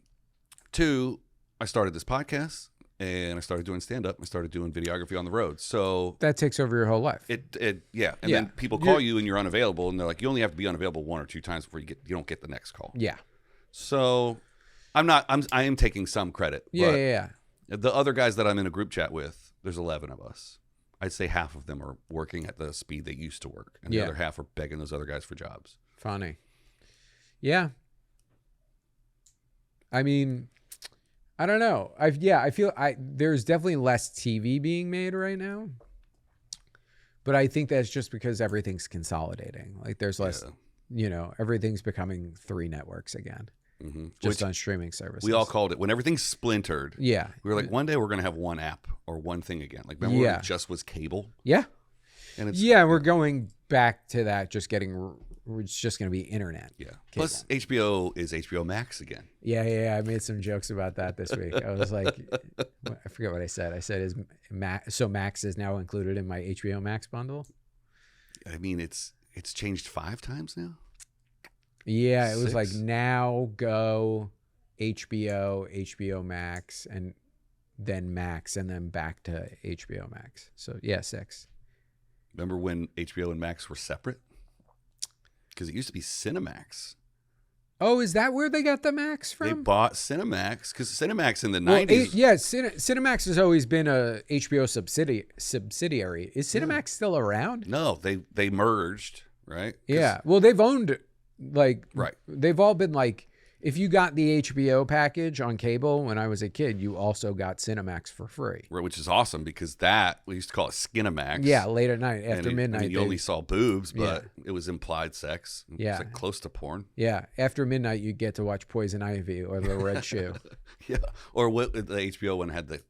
2, I started this podcast. and I started doing stand-up. I started doing videography on the road. So That takes over your whole life. yeah. And Yeah. then people call you and you're unavailable, and they're like, you only have to be unavailable 1 or 2 times before you don't get the next call. Yeah. So I am taking some credit. Yeah, but yeah. the other guys that I'm in a group chat with, there's 11 of us. I'd say half of them are working at the speed they used to work, and the other half are begging those other guys for jobs. Funny. Yeah. I mean, I don't know. I feel there's definitely less TV being made right now. But I think that's just because everything's consolidating. Like there's less, everything's becoming 3 networks again. Mm-hmm. Just on streaming services. We all called it when everything splintered. Yeah. We were like, one day we're going to have one app or one thing again. Like, remember when it just was cable? Yeah. And we're going back to that. It's just going to be internet. Yeah. Cable. Plus, HBO is HBO Max again. Yeah. I made some jokes about that this week. I was like, I forget what I said. I said, Max is now included in my HBO Max bundle? I mean, it's changed 5 times now. Yeah, it 6? was like now go HBO Max, and then Max, and then back to HBO Max. So yeah, 6. Remember when HBO and Max were separate? Because it used to be Cinemax. Oh, is that where they got the Max from? They bought Cinemax because Cinemax in the 90s. Cinemax has always been a HBO subsidiary. Is Cinemax still around? No, they merged, right? Yeah. Well, they've owned right. They've all been like, if you got the HBO package on cable when I was a kid, you also got Cinemax for free. Right, which is awesome because we used to call it Skinamax. Yeah, late at night, after midnight. I mean, you only saw boobs, but it was implied sex. Yeah. It's like close to porn. Yeah, after midnight, you get to watch Poison Ivy or The Red Shoe. Yeah, or what the HBO one had the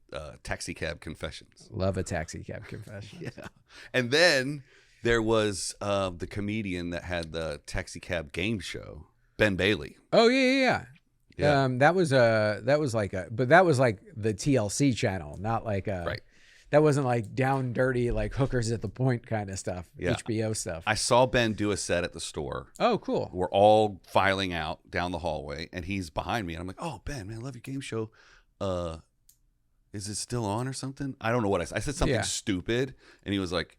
Taxi Cab Confessions. Love a Taxi Cab Confession. Yeah, and then there was the comedian that had the Taxi Cab game show, Ben Bailey. Oh yeah. Yeah. That was like the TLC channel, not like right. That wasn't like down dirty like hookers at the point kind of stuff. Yeah. HBO stuff. I saw Ben do a set at the store. Oh, cool. We're all filing out down the hallway, and he's behind me, and I'm like, "Oh, Ben, man, I love your game show. Is it still on or something?" I don't know what I said. I said something stupid, and he was like,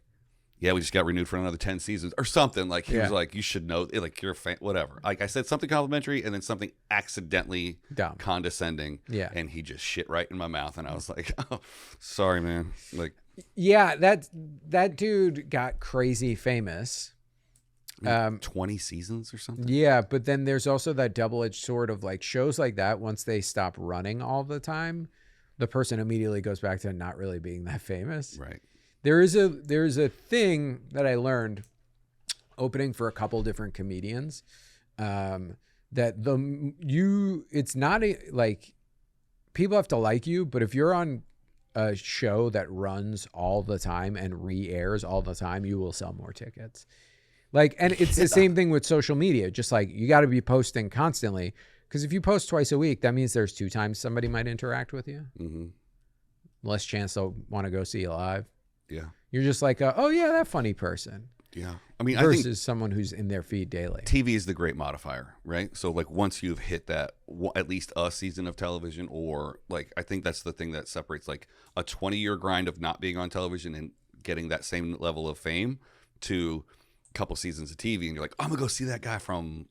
"Yeah, we just got renewed for another 10 seasons or something." Like he was like, "You should know, like you're a fan, whatever." Like I said something complimentary and then something accidentally dumb, condescending. Yeah, and he just shit right in my mouth, and I was like, "Oh, sorry, man." Like, yeah, that dude got crazy famous. 20 seasons or something. Yeah, but then there's also that double-edged sword of like shows like that. Once they stop running all the time, the person immediately goes back to not really being that famous. Right. There's a thing that I learned opening for a couple different comedians, that it's not like people have to like you, but if you're on a show that runs all the time and re-airs all the time, you will sell more tickets. Like, and it's the same thing with social media. Just like you got to be posting constantly, because if you post twice a week, that means there's 2 times somebody might interact with you. Mm-hmm. Less chance they'll want to go see you live. Yeah. You're just like, oh yeah, that funny person. Yeah. I mean, versus I think someone who's in their feed daily. TV is the great modifier, right? So like once you've hit that, at least a season of television, or like, I think that's the thing that separates like a 20-year grind of not being on television and getting that same level of fame to a couple seasons of TV. And you're like, I'm gonna go see that guy from.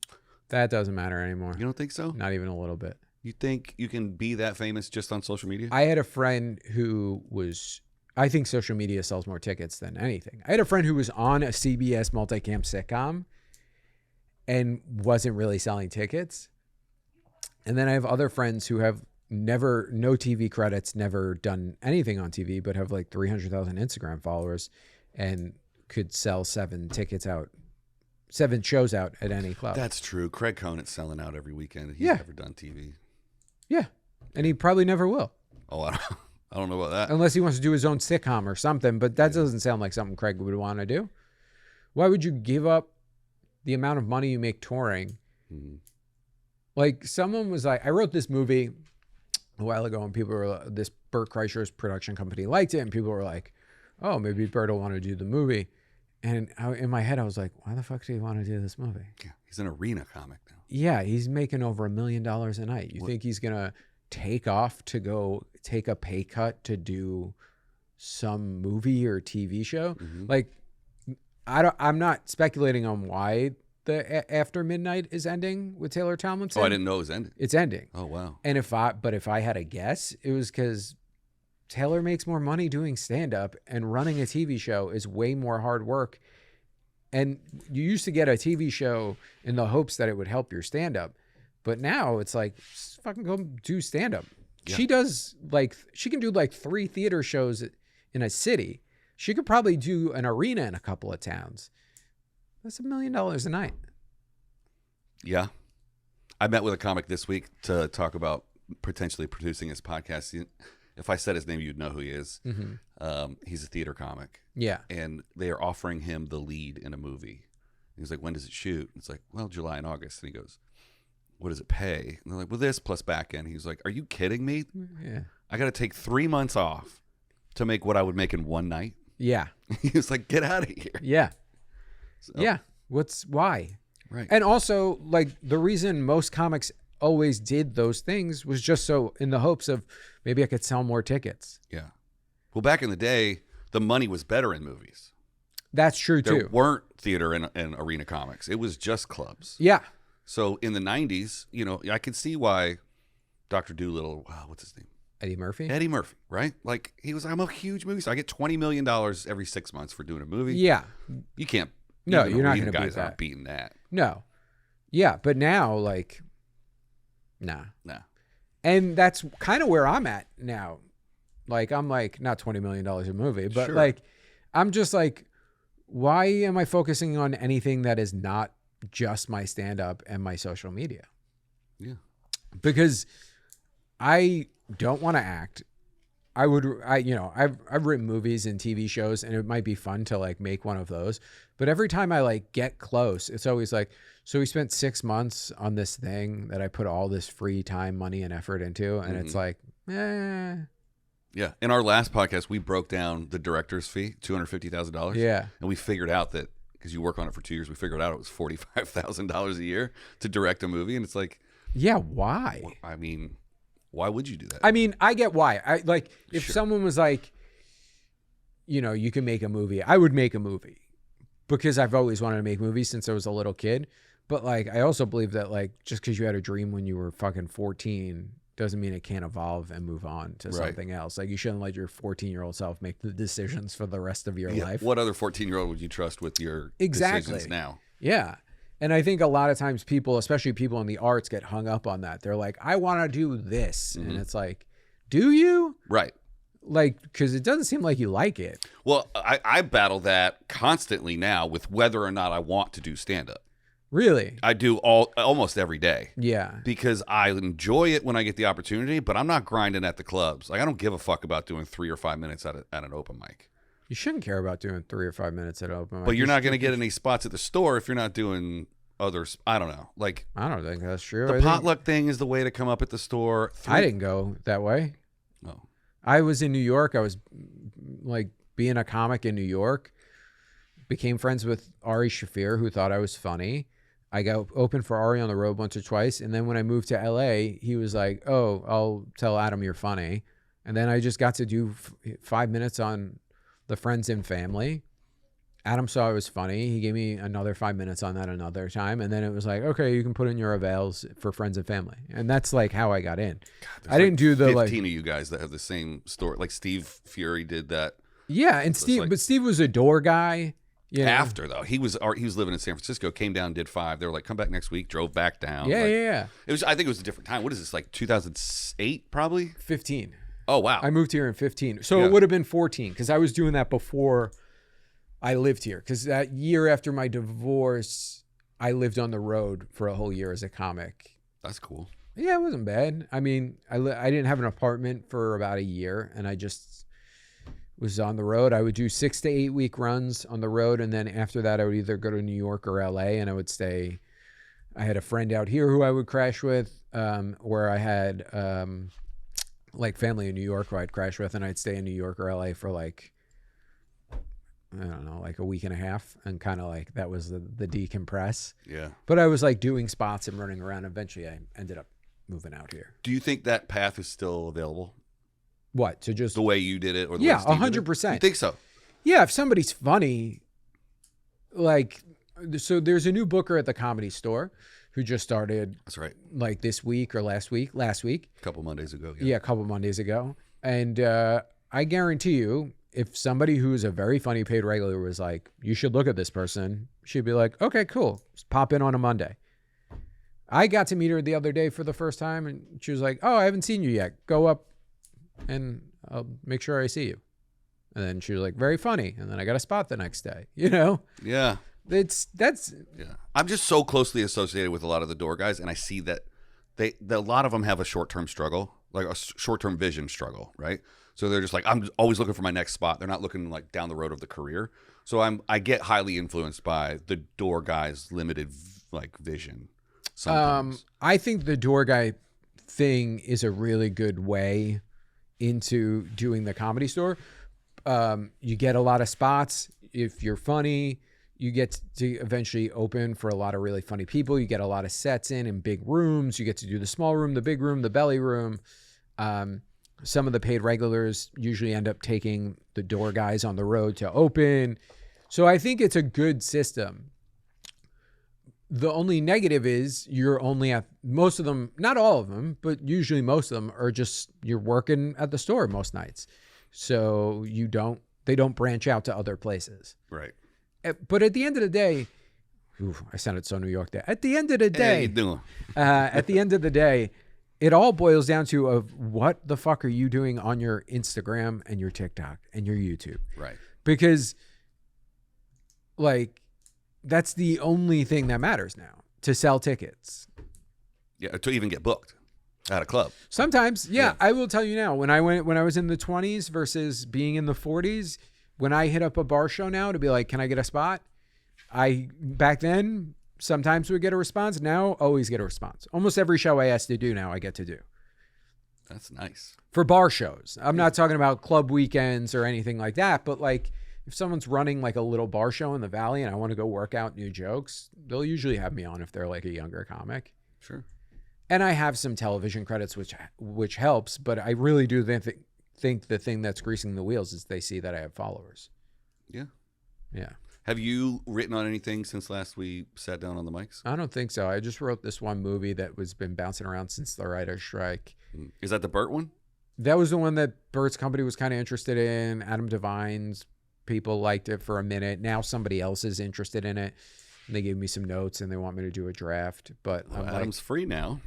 That doesn't matter anymore. You don't think so? Not even a little bit. You think you can be that famous just on social media? I had a friend who was, I think social media sells more tickets than anything. I had a friend who was on a CBS multicam sitcom and wasn't really selling tickets. And then I have other friends who have no TV credits, never done anything on TV, but have like 300,000 Instagram followers and could sell 7 shows out at any club. That's true. Craig Conant's selling out every weekend. He's never done TV. Yeah. And he probably never will. Oh, I don't know about that. Unless he wants to do his own sitcom or something, but that doesn't sound like something Craig would want to do. Why would you give up the amount of money you make touring? Mm-hmm. Like someone was like, I wrote this movie a while ago and people were like, this Bert Kreischer's production company liked it. And people were like, oh, maybe Bert will want to do the movie. And in my head, I was like, why the fuck do you want to do this movie? Yeah, he's an arena comic now. Yeah, he's making over $1 million a night. You think he's going to take off to go take a pay cut to do some movie or TV show. Like, I'm not speculating on why the After Midnight is ending with Taylor Tomlinson. Oh, I didn't know it was ending. It's ending. Oh, wow. And if I had a guess, it was because Taylor makes more money doing stand-up, and running a TV show is way more hard work. And you used to get a TV show in the hopes that it would help your stand-up. But now it's like, just fucking go do stand-up. Yeah. She can do like 3 theater shows in a city. She could probably do an arena in a couple of towns. That's $1 million a night. Yeah. I met with a comic this week to talk about potentially producing his podcast. If I said his name, you'd know who he is. He's a theater comic. Yeah. And they are offering him the lead in a movie. He's like, when does it shoot? It's like, well, July and August. And he goes, what does it pay? And they're like, well, this plus back end. He's like, are you kidding me? Yeah. I got to take 3 months off to make what I would make in one night. Yeah. He was like, get out of here. Yeah. So, yeah. Why? Right. And also, like, the reason most comics always did those things was just so in the hopes of maybe I could sell more tickets. Yeah. Well, back in the day, the money was better in movies. That's true, There too. weren't theater and arena comics. It was just clubs. Yeah. So in the 90s, you know, I could see why Dr. Doolittle, what's his name? Eddie Murphy? Eddie Murphy, right? Like, I'm a huge movie star. I get $20 million every 6 months for doing a movie. Yeah. You can't. No, even you're not arena going to beat guys that. aren't beating that. No. Yeah, but now, like, nah. Nah. And that's kind of where I'm at now. Like, I'm like, not $20 million a movie, but Sure. like, I'm just like, why am I focusing on anything that is not just my stand-up and my social media? Yeah. Because I don't want to act. I've written movies and TV shows, and it might be fun to like make one of those. But every time I like get close, it's always like, so we spent 6 months on this thing that I put all this free time, money, and effort into, and it's like, Yeah. In our last podcast, we broke down the director's fee, $250,000. yeah, And we figured out that because you work on it for 2 years, we figured out it was $45,000 a year to direct a movie. And it's like, yeah. Why? I mean, why would you do that? I mean, I get why. I like if Sure. someone was like, you know, you can make a movie. I would make a movie because I've always wanted to make movies since I was a little kid. But like, I also believe that like, just because you had a dream when you were fucking 14 doesn't mean it can't evolve and move on to something else. Like, you shouldn't let your 14-year-old self make the decisions for the rest of your life. What other 14-year-old would you trust with your Exactly. decisions now? Yeah. And I think a lot of times people, especially people in the arts, get hung up on that. They're like, I want to do this. And it's like, do you? Right. Like, because it doesn't seem like you like it. Well, I battle that constantly now with whether or not I want to do stand-up. Really? I do almost every day. Yeah. Because I enjoy it when I get the opportunity, but I'm not grinding at the clubs. Like, I don't give a fuck about doing 3 or 5 minutes at an open mic. You shouldn't care about doing 3 or 5 minutes at open mic. But you're not going to get any spots at the store if you're not doing others. I don't know. Like, I don't think that's true. the potluck thing is the way to come up at the store. I didn't go that way. Oh. I was in New York. I was like being a comic in New York. Became friends with Ari Shafir, who thought I was funny. I got open for Ari on the road once or twice. And then when I moved to LA, he was like, oh, I'll tell Adam you're funny. And then I just got to do 5 minutes on the Friends and Family. Adam saw I was funny. He gave me another 5 minutes on that another time. And then it was like, okay, you can put in your avails for Friends and Family. And that's like how I got in. God, I didn't do the 15 of you guys that have the same story. Like Steve Fury did that. Yeah. And Steve, but Steve was a door guy. Yeah. After though, he was living in San Francisco, came down, did 5. They were like, come back next week, drove back down. Yeah, like, yeah. It was. I think it was a different time. What is this, like 2008 probably? 15. Oh wow. I moved here in 15. So it would have been 14 because I was doing that before I lived here. Because that year after my divorce, I lived on the road for a whole year as a comic. That's cool. Yeah, it wasn't bad. I mean, I didn't have an apartment for about a year, and I just was on the road. I would do 6 to 8 week runs on the road, and then after that, I would either go to New York or LA, and I would stay. I had a friend out here who I would crash with, or I had like family in New York who I'd crash with, and I'd stay in New York or LA for like, I don't know, like a week and a half, and kind of like that was the decompress. Yeah. But I was like doing spots and running around. Eventually, I ended up moving out here. Do you think that path is still available? What, to just The way you did it, or the Yeah, way Steve did it? 100%. You think so? Yeah, if somebody's funny, like, so there's a new booker at the Comedy Store who just started That's right. like this week or last week. A couple Mondays ago. Yeah, a couple Mondays ago. And I guarantee you, if somebody who's a very funny paid regular was like, you should look at this person, she'd be like, okay, cool. Just pop in on a Monday. I got to meet her the other day for the first time, and she was like, oh, I haven't seen you yet. Go up and I'll make sure I see you. And then she was like, very funny. And then I got a spot the next day, you know? Yeah. That's Yeah. I'm just so closely associated with a lot of the door guys, and I see that a lot of them have a short-term struggle, like a short-term vision struggle, right? So they're just like, I'm always looking for my next spot. They're not looking like down the road of the career. So I get highly influenced by the door guys' limited like vision. Sometimes. I think the door guy thing is a really good way into doing the Comedy Store. You get a lot of spots. If you're funny, you get to eventually open for a lot of really funny people. You get a lot of sets in big rooms. You get to do the small room, the big room, the belly room. Some of the paid regulars usually end up taking the door guys on the road to open. So I think it's a good system. The only negative is you're only at most of them, not all of them, but usually most of them are just, you're working at the store most nights. So they don't branch out to other places. Right. But at the end of the day, I sounded so New York there. At the end of the day, Hey, you doing? at the end of the day, it all boils down to what the fuck are you doing on your Instagram and your TikTok and your YouTube? Right. Because like, that's the only thing that matters now, to sell tickets. Yeah, to even get booked at a club. Sometimes, yeah. I will tell you now, when I was in the 20s versus being in the 40s, when I hit up a bar show now to be like, can I get a spot? Back then, sometimes would get a response. Now, always get a response. Almost every show I ask to do now, I get to do. That's nice. For bar shows. I'm not talking about club weekends or anything like that, but like, if someone's running like a little bar show in the Valley and I want to go work out new jokes, they'll usually have me on if they're like a younger comic. Sure. And I have some television credits, which helps, but I really do think the thing that's greasing the wheels is they see that I have followers. Yeah. Yeah. Have you written on anything since last we sat down on the mics? I don't think so. I just wrote this one movie that was been bouncing around since the writer's strike. Is that the Burt one? That was the one that Bert's company was kind of interested in. Adam Devine's people liked it for a minute. Now somebody else is interested in it. And they gave me some notes and they want me to do a draft. But I'm Adam's free now.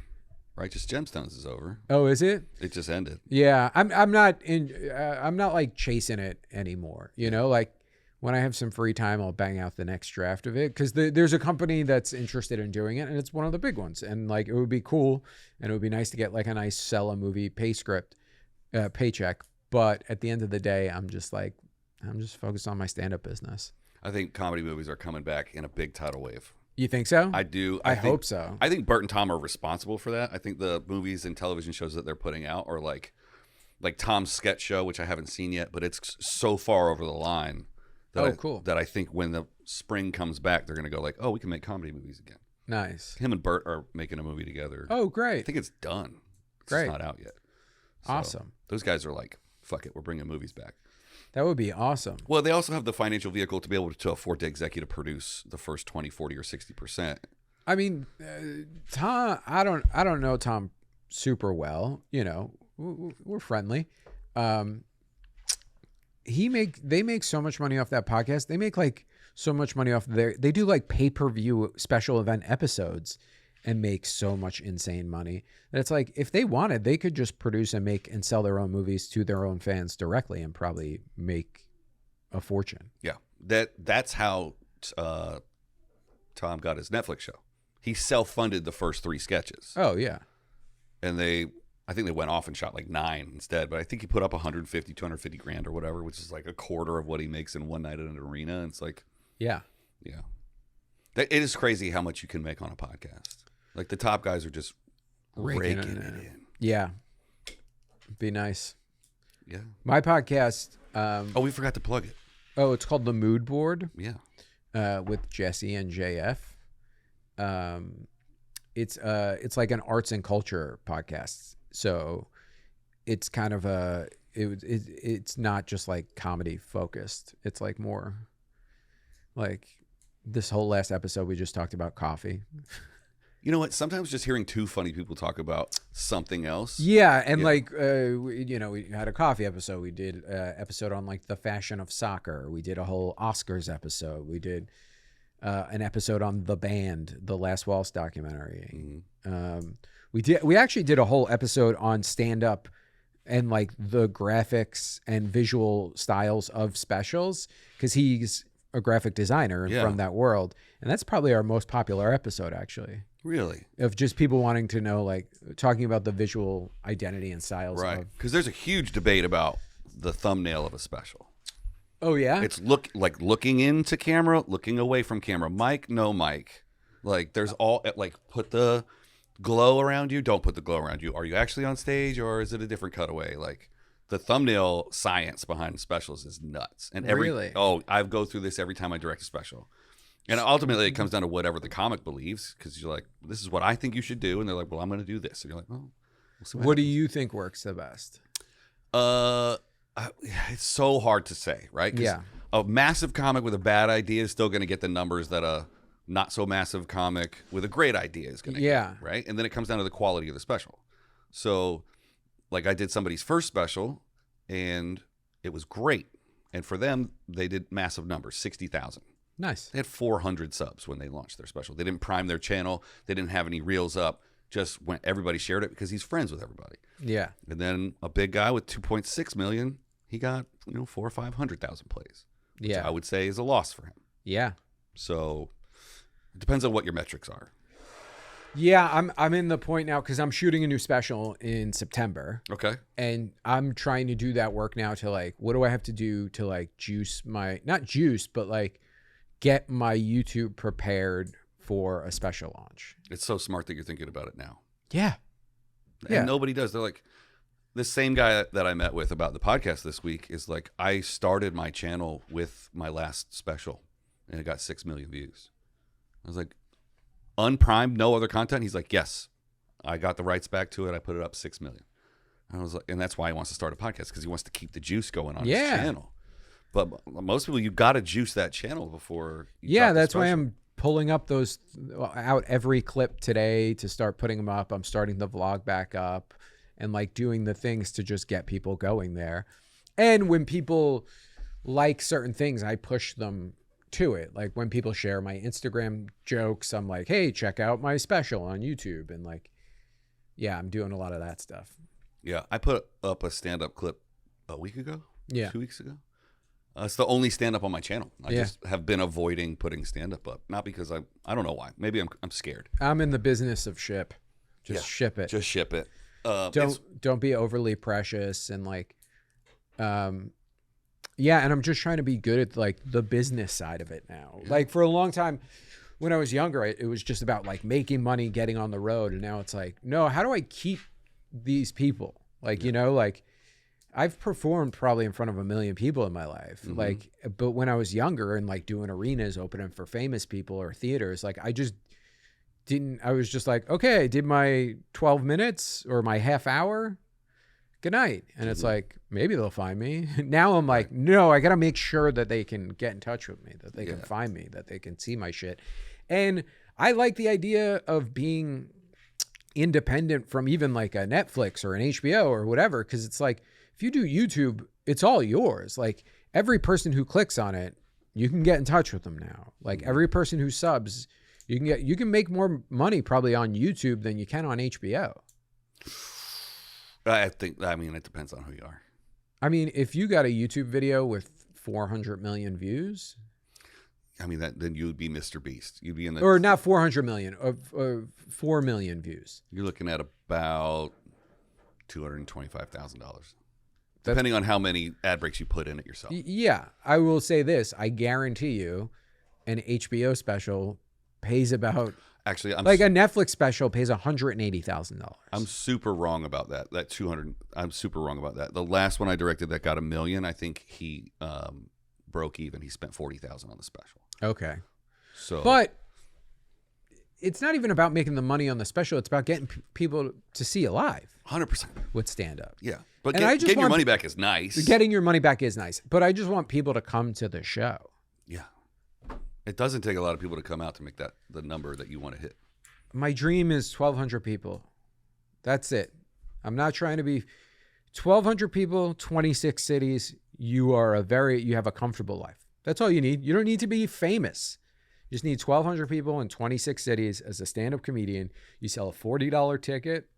Righteous Gemstones is over. Oh, is it? It just ended. Yeah, I'm not like chasing it anymore. You know, like when I have some free time, I'll bang out the next draft of it because there's a company that's interested in doing it, and it's one of the big ones. And like it would be cool, and it would be nice to get like a nice sell a movie paycheck. But at the end of the day, I'm just focused on my stand-up business. I think comedy movies are coming back in a big tidal wave. You think so? I do. I hope so. I think Burt and Tom are responsible for that. I think the movies and television shows that they're putting out are like Tom's sketch show, which I haven't seen yet, but it's so far over the line that cool. That I think when the spring comes back, they're going to go like, oh, we can make comedy movies again. Nice. Him and Burt are making a movie together. Oh, great. I think it's done. It's Great. just not out yet. So Awesome. Those guys are like, fuck it, we're bringing movies back. That would be awesome. Well, they also have the financial vehicle to be able to afford to executive produce the first 20, 40, or 60%. I mean, Tom, I don't know Tom super well. You know, we're friendly. They make so much money off that podcast. They make like so much money off they do like pay-per-view special event episodes and make so much insane money. And it's like, if they wanted, they could just produce and make and sell their own movies to their own fans directly and probably make a fortune. Yeah. That's how Tom got his Netflix show. He self-funded the first 3 sketches. Oh, yeah. And I think they went off and shot like 9 instead, but I think he put up 150, 250 grand or whatever, which is like a quarter of what he makes in one night at an arena. And it's like, yeah. It is crazy how much you can make on a podcast. Like the top guys are just raking it in. Yeah. Be nice. Yeah. My podcast. We forgot to plug it. Oh, it's called The Mood Board. Yeah. With Jesse and JF. it's like an arts and culture podcast. So it's kind of it's not just like comedy focused. It's like more like this whole last episode we just talked about coffee. You know what? Sometimes just hearing two funny people talk about something else. Yeah, and like we had a coffee episode. We did an episode on like the fashion of soccer. We did a whole Oscars episode. We did an episode on the band, the Last Waltz documentary. We actually did a whole episode on stand up and like the graphics and visual styles of specials, because he's a graphic designer and from that world, and that's probably our most popular episode actually. Really? Of just people wanting to know, like, talking about the visual identity and styles. Right. Because there's a huge debate about the thumbnail of a special. Oh, yeah? It's looking into camera, looking away from camera. Mic, no mic. Like, there's all, like, put the glow around you. Don't put the glow around you. Are you actually on stage, or is it a different cutaway? Like, the thumbnail science behind specials is nuts. And really? Oh, I go through this every time I direct a special. And ultimately, it comes down to whatever the comic believes, because you're like, this is what I think you should do. And they're like, well, I'm going to do this. And you're like, oh, we'll see what do you think works the best? It's so hard to say, right? 'Cause a massive comic with a bad idea is still going to get the numbers that a not so massive comic with a great idea is going to get, right? And then it comes down to the quality of the special. So, like, I did somebody's first special, and it was great. And for them, they did massive numbers, 60,000. Nice. They had 400 subs when they launched their special. They didn't prime their channel. They didn't have any reels up. Just went, everybody shared it because he's friends with everybody. Yeah. And then a big guy with 2.6 million, he got 400,000 or 500,000 plays. Which I would say is a loss for him. Yeah. So it depends on what your metrics are. Yeah, I'm in the point now because I'm shooting a new special in September. Okay. And I'm trying to do that work now to like, what do I have to do to like juice my, not juice, but like get my YouTube prepared for a special launch. It's so smart that you're thinking about it now. Yeah. And nobody does. They're like, this same guy that I met with about the podcast this week is like, I started my channel with my last special and it got 6 million views. I was like, unprimed, no other content? He's like, yes, I got the rights back to it. I put it up 6 million. And I was like, and that's why he wants to start a podcast, because he wants to keep the juice going on his channel. But most people, you got to juice that channel before. That's why I'm pulling up those out every clip today to start putting them up. I'm starting the vlog back up and like doing the things to just get people going there. And when people like certain things, I push them to it. Like when people share my Instagram jokes, I'm like, hey, check out my special on YouTube. And like, yeah, I'm doing a lot of that stuff. Yeah. I put up a stand-up clip a week ago. Yeah. 2 weeks ago. It's the only stand-up on my channel. I just have been avoiding putting stand-up up. Not because I don't know why. Maybe I'm scared. I'm in the business of ship. Just ship it. Just ship it. Don't be overly precious and like, yeah. And I'm just trying to be good at like the business side of it now. Yeah. Like for a long time when I was younger, it was just about like making money, getting on the road. And now it's like, no, how do I keep these people? Like, you know, like, I've performed probably in front of 1 million people in my life. Mm-hmm. Like, but when I was younger and like doing arenas, opening for famous people or theaters, like I just didn't, I was just like, okay, I did my 12 minutes or my half hour. Good night. And it's like, maybe they'll find me. Now I'm like, no, I got to make sure that they can get in touch with me, that they can find me, that they can see my shit. And I like the idea of being independent from even like a Netflix or an HBO or whatever. 'Cause it's like, if you do YouTube, it's all yours. Like every person who clicks on it, you can get in touch with them now. Like every person who subs, you can make more money probably on YouTube than you can on HBO. I mean, it depends on who you are. I mean, if you got a YouTube video with 400 million views, I mean, then you would be Mr. Beast. You'd be in the, or not 400 million, of 4 million views. You're looking at about $225,000. Depending on how many ad breaks you put in it yourself. Yeah. I will say this. I guarantee you an HBO special pays about... Actually, a Netflix special pays $180,000. I'm super wrong about that. I'm super wrong about that. The last one I directed that got $1 million, I think he broke even. He spent $40,000 on the special. Okay. So... But it's not even about making the money on the special. It's about getting people to see it live 100%. with stand up. Yeah. But And I just getting your want- money back is nice. Getting your money back is nice, but I just want people to come to the show. Yeah. It doesn't take a lot of people to come out to make that the number that you want to hit. My dream is 1,200 people. That's it. I'm not trying to be 1,200 people, 26 cities. You have a comfortable life. That's all you need. You don't need to be famous. You just need 1,200 people in 26 cities as a stand-up comedian. You sell a $40 ticket.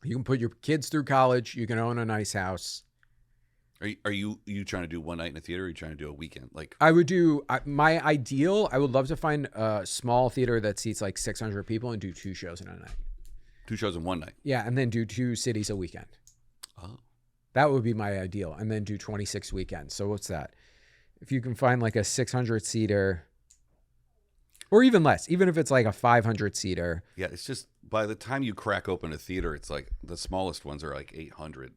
You can put your kids through college. You can own a nice house. Are you trying to do one night in a theater, or are you trying to do a weekend? Like, I would do my ideal. I would love to find a small theater that seats like 600 people and do 2 shows in a night. 2 shows in one night. Yeah, and then do 2 cities a weekend. Oh. That would be my ideal. And then do 26 weekends. So what's that? If you can find like a 600 seater, or even less, even if it's like a 500 seater. Yeah, it's just by the time you crack open a theater, it's like the smallest ones are like 800.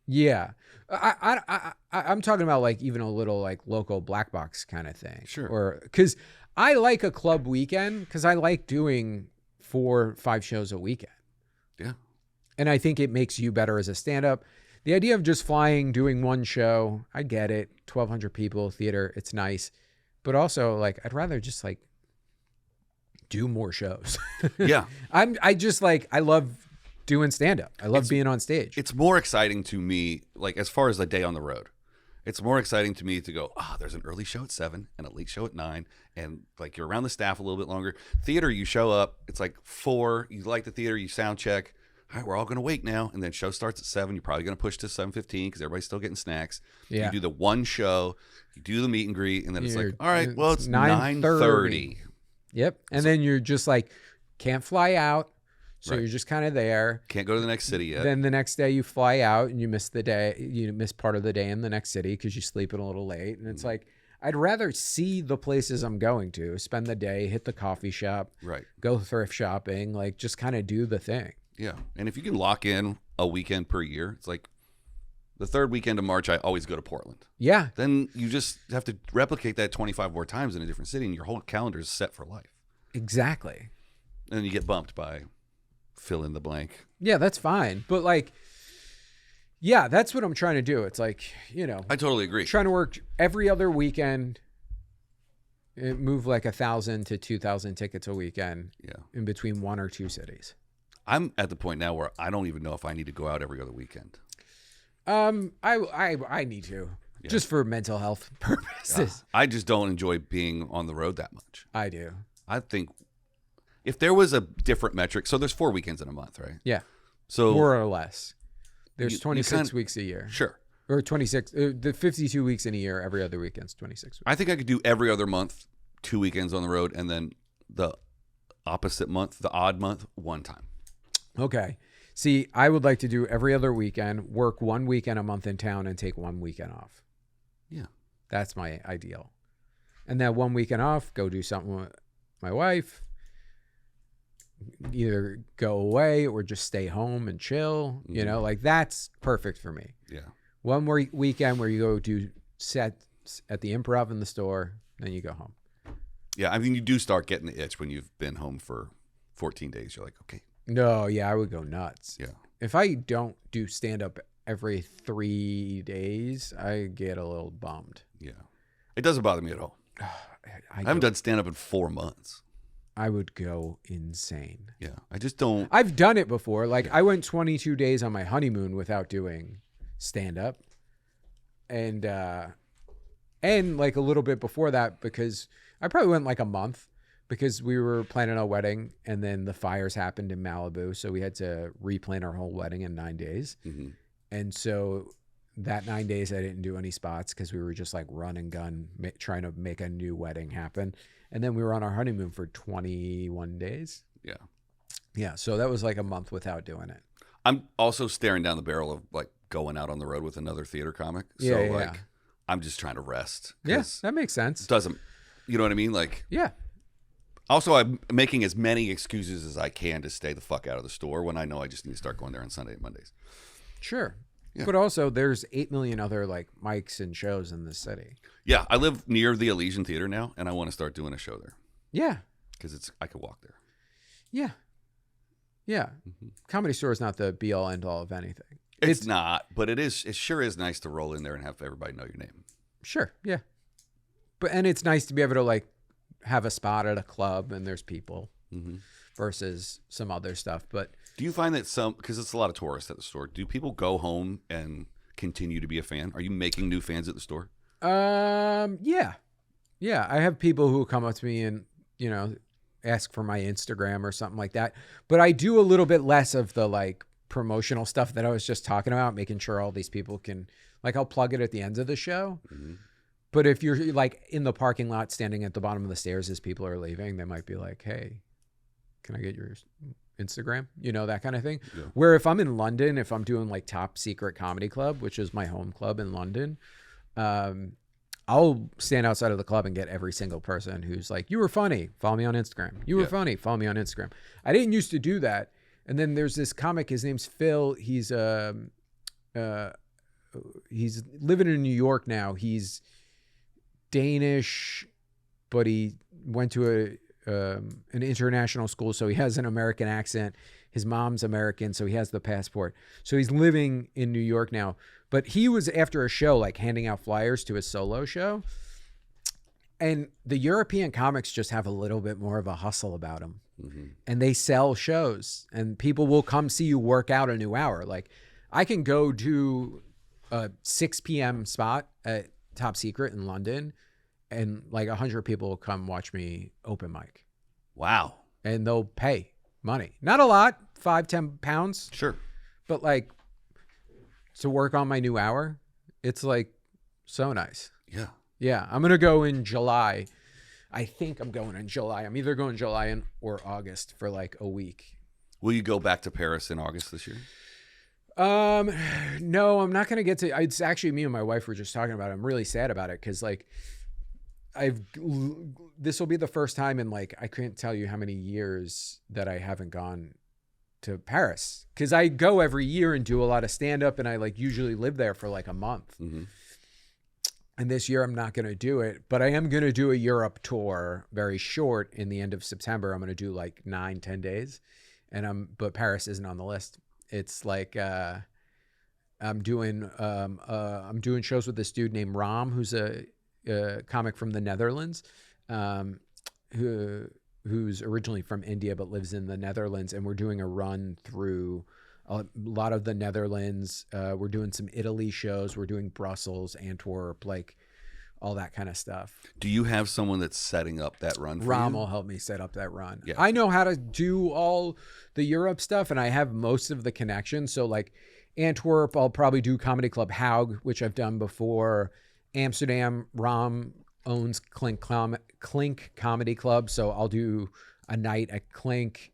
Yeah. I'm talking about like even a little like local black box kind of thing. Sure. Or because I like a club weekend because I like doing 4-5 shows a weekend. Yeah. And I think it makes you better as a stand-up. The idea of just flying, doing one show, I get it. 1,200 people, theater, it's nice. But also, like, I'd rather just, like, do more shows. Yeah. I love doing stand-up. I love being on stage. It's more exciting to me, like, as far as the day on the road. It's more exciting to me to go, there's an early show at 7 and a late show at 9. And, like, you're around the staff a little bit longer. Theater, you show up. It's like 4. You like the theater. You sound check. All right, we're all going to wait now. And then show starts at 7. You're probably going to push to 7:15 because everybody's still getting snacks. Yeah. You do the one show. You do the meet and greet. And then it's like, all right, It's well, it's 9:30. Yep. And then you're just like, can't fly out. So Right. you're just kind of there. Can't go to the next city yet. Then the next day you fly out and you miss the day. You miss part of the day in the next city because you sleep in a little late. And it's like, I'd rather see the places I'm going to, spend the day, hit the coffee shop, Right. go thrift shopping, like just kind of do the thing. Yeah. And if you can lock in a weekend per year, it's like the 3rd weekend of March, I always go to Portland. Yeah. Then you just have to replicate that 25 more times in a different city, and your whole calendar is set for life. Exactly. And then you get bumped by fill in the blank. Yeah, that's fine. But like, yeah, that's what I'm trying to do. It's like, I totally agree. trying to work every other weekend, move like 1,000 to 2,000 tickets a weekend Yeah. in between 1 or 2 cities. I'm at the point now where I don't even know if I need to go out every other weekend. I need to, just for mental health purposes. I just don't enjoy being on the road that much. I do. I think if there was a different metric, so there's 4 weekends in a month, right? Yeah. So More or less. There's You 26 kinda- weeks a year. sure. Or 26, the 52 weeks in a year, every other weekend's 26 weeks. I think I could do every other month, 2 weekends on the road, and then the opposite month, the odd month, 1 time. Okay. See, I would like to do every other weekend, work 1 weekend a month in town and take 1 weekend off. Yeah. That's my ideal. And then 1 weekend off, go do something with my wife. Either go away or just stay home and chill. Like that's perfect for me. Yeah. 1 more weekend where you go do sets at the Improv in the store, then you go home. Yeah. I mean, you do start getting the itch when you've been home for 14 days. You're like, okay. No, yeah, I would go nuts. Yeah. If I don't do stand up every 3 days, I get a little bummed. Yeah. It doesn't bother me at all. I haven't done stand up in 4 months. I would go insane. Yeah. I just don't. I've done it before. Like I went 22 days on my honeymoon without doing stand up. And like a little bit before that, because I probably went like a month because we were planning a wedding and then the fires happened in Malibu. So we had to replan our whole wedding in 9 days. Mm-hmm. And so that 9 days, I didn't do any spots because we were just like run and gun, trying to make a new wedding happen. And then we were on our honeymoon for 21 days. Yeah. Yeah. So that was like a month without doing it. I'm also staring down the barrel of like going out on the road with another theater comic. So Yeah, like, yeah. I'm just trying to rest. Yes, that makes sense. It doesn't, you know what I mean? Like, Yeah. also, I'm making as many excuses as I can to stay the fuck out of the store when I know I just need to start going there on Sunday and Mondays. Sure. Yeah. But also there's 8 million other like mics and shows in this city. Yeah, I live near the Elysian Theater now, and I want to start doing a show there. Yeah. because I could walk there. Yeah. Yeah. Comedy Store is not the be all end all of anything. It's not, but it is. It sure is nice to roll in there and have everybody know your name. Sure. Yeah. And it's nice to be able to like have a spot at a club and there's people versus some other stuff. But do you find that because it's a lot of tourists at the store, do people go home and continue to be a fan? Are you making new fans at the store? Yeah. Yeah. I have people who come up to me and, you know, ask for my Instagram or something like that. But I do a little bit less of the like promotional stuff that I was just talking about, making sure all these people can, like, I'll plug it at the end of the show. But if you're like in the parking lot standing at the bottom of the stairs as people are leaving, they might be like, hey, can I get your Instagram? You know, that kind of thing. Yeah. Where if I'm in London, if I'm doing like Top Secret Comedy Club, which is my home club in London, I'll stand outside of the club and get every single person who's like, you were funny, follow me on Instagram. You were funny, follow me on Instagram. I didn't used to do that. And then there's this comic, his name's Phil. He's living in New York now. He's Danish, but he went to an international school, so he has an American accent. His mom's American, so he has the passport. So he's living in New York now. But he was after a show, like handing out flyers to his solo show. And the European comics just have a little bit more of a hustle about them. And they sell shows, and people will come see you work out a new hour. Like, I can go to a 6 p.m. spot at Top Secret in London, and like 100 people will come watch me open mic. Wow. And they'll pay money. Not a lot, £5-10. Sure. But like, to work on my new hour, it's like so nice. Yeah. Yeah. I'm going to go in July. I think I'm going in July. I'm either going July or August for like a week. Will you go back to Paris in August this year? No, I'm not going to get to, it's actually me and my wife were just talking about it. I'm really sad about it. Cause like this will be the first time in like, I can't tell you how many years that I haven't gone to Paris. Cause I go every year and do a lot of stand up, and I like usually live there for like a month. And this year I'm not going to do it, but I am going to do a Europe tour, very short, in the end of September. I'm going to do like 9-10 days, but Paris isn't on the list. It's like, I'm doing shows with this dude named Ram, who's a comic from the Netherlands, who's originally from India, but lives in the Netherlands. And we're doing a run through a lot of the Netherlands. We're doing some Italy shows. We're doing Brussels, Antwerp, like all that kind of stuff. Do you have someone that's setting up that run for Ram you? will help me set up that run. Yeah. I know how to do all the Europe stuff, and I have most of the connections. So like Antwerp, I'll probably do Comedy Club Haug, which I've done before. Amsterdam, Ram owns Clink Comedy Club, so I'll do a night at Clink.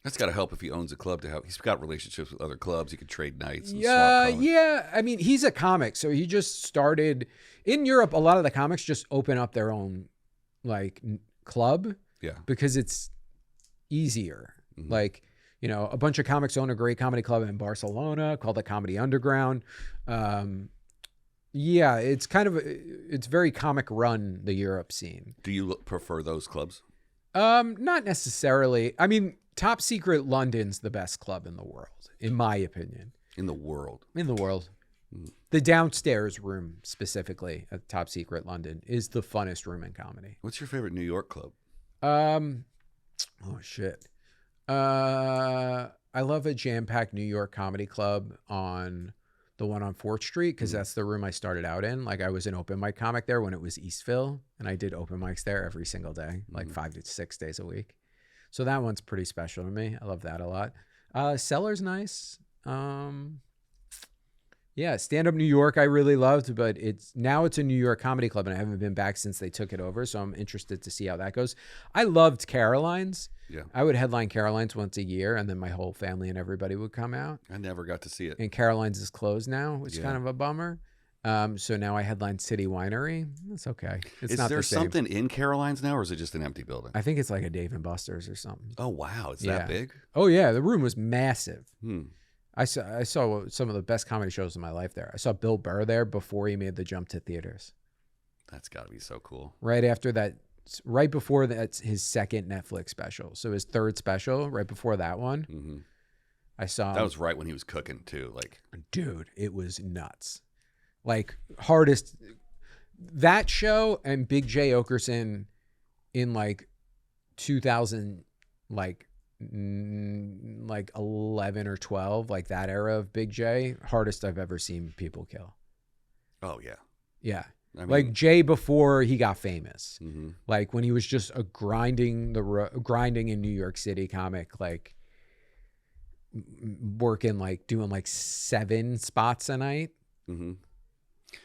That's got to help if he owns a club to help. He's got relationships with other clubs. He could trade nights. And yeah. I mean, he's a comic, so he just started in Europe. A lot of the comics just open up their own like club, because it's easier. Like, you know, a bunch of comics own a great comedy club in Barcelona called the Comedy Underground. It's kind of it's very comic run, the Europe scene. Do you prefer those clubs? Not necessarily. I mean, Top Secret London's the best club in the world, in my opinion. In the world. The downstairs room, specifically at Top Secret London, is the funnest room in comedy. What's your favorite New York club? Oh shit. I love a jam-packed New York comedy club on the one on 4th Street, because that's the room I started out in. Like, I was an open mic comic there when it was Eastville, and I did open mics there every single day, like 5 to 6 days a week. So that one's pretty special to me. I love that a lot. Cellar's nice. Stand Up New York I really loved, but it's a New York comedy club, and I haven't been back since they took it over, so I'm interested to see how that goes. I loved Caroline's. Yeah. I would headline Caroline's once a year, and then my whole family and everybody would come out. I never got to see it. And Caroline's is closed now, which is kind of a bummer. So now I headline City Winery. That's okay. It's not the same. Is there something in Caroline's now, or is it just an empty building? I think it's like a Dave & Buster's or something. Oh, wow. It's that big? Oh, yeah. The room was massive. I saw some of the best comedy shows in my life there. I saw Bill Burr there before he made the jump to theaters. That's got to be so cool. Right after that, right before that's his second Netflix special. So his third special, right before that one, Mm-hmm. I saw. That was right when he was cooking too. Like, dude, it was nuts. Like hardest that show and Big J Okerson in like 2000, like 11 or 12, like that era of Big J, hardest I've ever seen people kill. oh yeah, Yeah. I mean, Like Jay before he got famous, mhm. like when he was just a grinding in New York City comic, like working, like doing like 7 spots a night. Mm-hmm.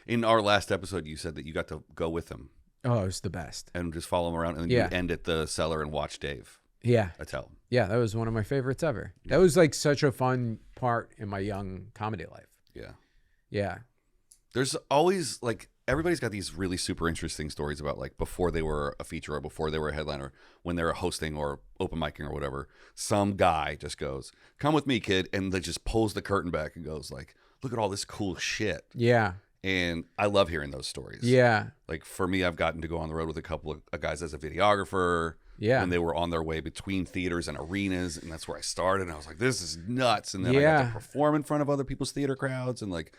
In our last episode, you said that you got to go with him Oh, it was the best. and just follow him around, and then Yeah. you end at the cellar and watch Dave Yeah. Attell. Yeah. That was one of my favorites ever. That was like such a fun part in my young comedy life. Yeah. Yeah. There's always like everybody's got these really super interesting stories about like before they were a feature or before they were a headliner, when they were hosting or open micing or whatever. Some guy just goes, "Come with me, kid," and they just pulls the curtain back and goes like, "Look at all this cool shit." Yeah. And I love hearing those stories. Yeah. Like for me, I've gotten to go on the road with a couple of guys as a videographer. Yeah. When they were on their way between theaters and arenas, and that's where I started. And I was like, "This is nuts!" And then I got Yeah. to perform in front of other people's theater crowds, and like,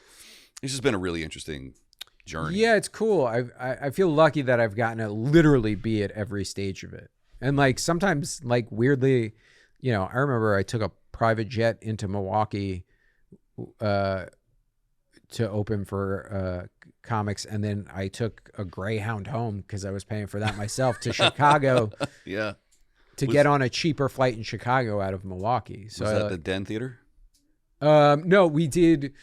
it's just been a really interesting journey. Yeah, it's cool. I feel lucky that I've gotten to literally be at every stage of it. And like sometimes, like weirdly, you know, I remember I took a private jet into Milwaukee to open for comics, and then I took a Greyhound home because I was paying for that myself to Chicago Yeah. to get on a cheaper flight in Chicago out of Milwaukee. So Was that the Den Theater? no, we did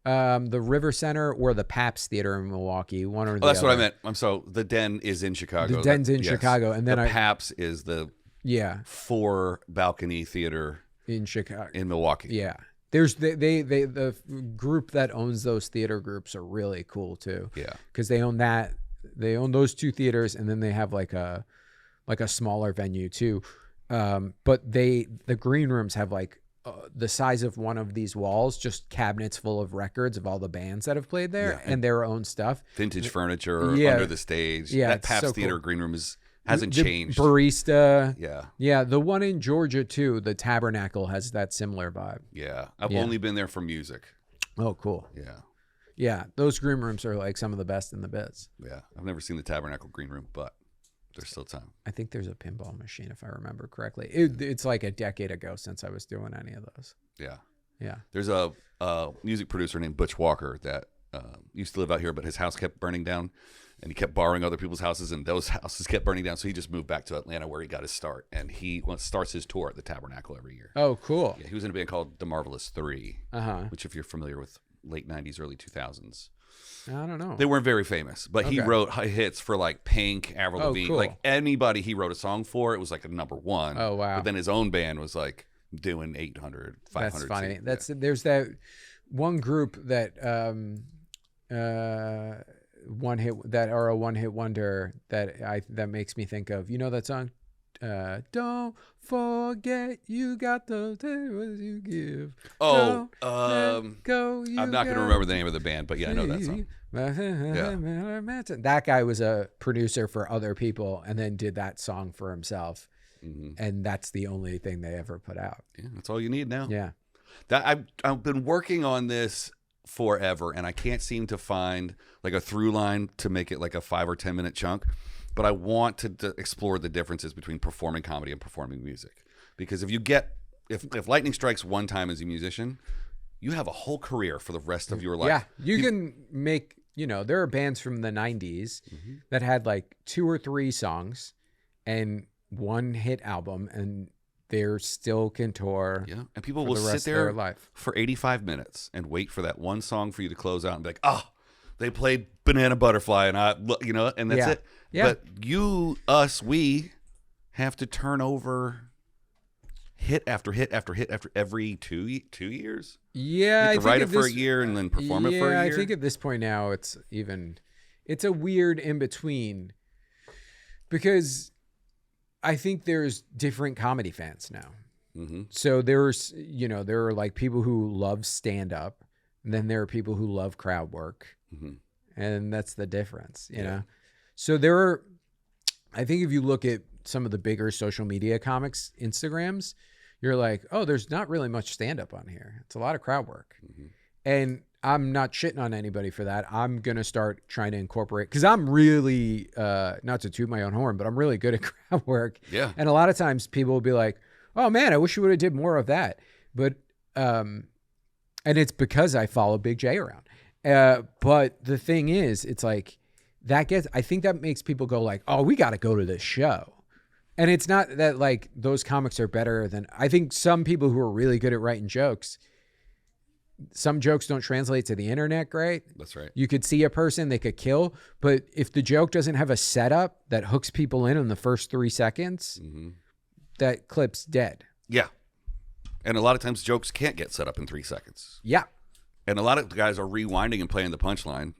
the River Center or the Pabst Theater in Milwaukee. One or the Oh, that's other. what I meant. I'm so the Den is in Chicago. The Den's in Yes. Chicago, and then the I Pabst is the yeah 4 balcony theater in Chicago. in Milwaukee. Yeah. There's the group that owns those theater groups are really cool too. Yeah. Because they own that. They own those 2 theaters, and then they have like a smaller venue too. But the green rooms have like the size of one of these walls, just cabinets full of records of all the bands that have played there, Yeah. and their own stuff. Vintage furniture Yeah. under the stage. Yeah, That it's Pabst so Theater cool. green room hasn't The changed. Barista. Yeah. Yeah, the one in Georgia too, the Tabernacle, has that similar vibe. Yeah. I've Yeah. only been there for music. Oh, cool. Yeah. Yeah, those green rooms are like some of the best in the biz. Yeah. I've never seen the Tabernacle green room, but there's still time. I think there's a pinball machine if I remember correctly. It's like a decade ago since I was doing any of those. Yeah. Yeah. There's a music producer named Butch Walker that used to live out here, but his house kept burning down, and he kept borrowing other people's houses, and those houses kept burning down. So he just moved back to Atlanta, where he got his start, and he starts his tour at the Tabernacle every year. Oh, cool. Yeah, he was in a band called The Marvelous Three, Uh-huh. which, if you're familiar with late '90s, early 2000s, I don't know. they weren't very famous, but he Okay. wrote hits for like Pink, Avril Oh, Lavigne, cool. like anybody he wrote a song for, it was like a number 1. Oh, wow. But then his own band was like doing 800, 500. That's funny. Yeah. There's that one group that one hit wonder that makes me think of, you know that song, don't forget you got the what you give. Oh, Don't let go, I'm not going to remember the name of the band, but yeah, I know that song. That guy was a producer for other people and then did that song for himself, and that's the only thing they ever put out. Yeah, that's all you need now. Yeah. That I've been working on this forever, and I can't seem to find like a through line to make it like a 5 or 10 minute chunk. But I want to explore the differences between performing comedy and performing music, because if lightning strikes one time as a musician, you have a whole career for the rest of your life. Yeah, you can make, there are bands from the 90s that had like 2 or 3 songs and 1 hit album, and they're still can tour. Yeah, and people for will the sit rest of their there life. for 85 minutes and wait for that one song for you to close out and be like, oh, they played Banana Butterfly, and and that's Yeah. it. Yeah. But we have to turn over hit after hit after hit after every 2 years. Yeah, You have to write it for a year and then perform it for a year. I think at this point now it's a weird in between, because I think there's different comedy fans now. Mm-hmm. So there are like people who love stand up, and then there are people who love crowd work, Mm-hmm. and that's the difference, you know. So there are, I think if you look at some of the bigger social media comics Instagrams, you're like, oh, there's not really much stand-up on here. It's a lot of crowd work. And I'm not shitting on anybody for that. I'm going to start trying to incorporate, because I'm really, not to toot my own horn, but I'm really good at crowd work. Yeah. And a lot of times people will be like, oh man, I wish you would have did more of that. But, and it's because I follow Big J around. But the thing is, it's like, I think that makes people go like, oh, we got to go to this show. And it's not that like those comics are better than, I think some people who are really good at writing jokes, some jokes don't translate to the internet great. That's right. You could see a person they could kill, but if the joke doesn't have a setup that hooks people in the first 3 seconds, that clip's dead. Yeah. And a lot of times jokes can't get set up in 3 seconds. Yeah. And a lot of guys are rewinding and playing the punchline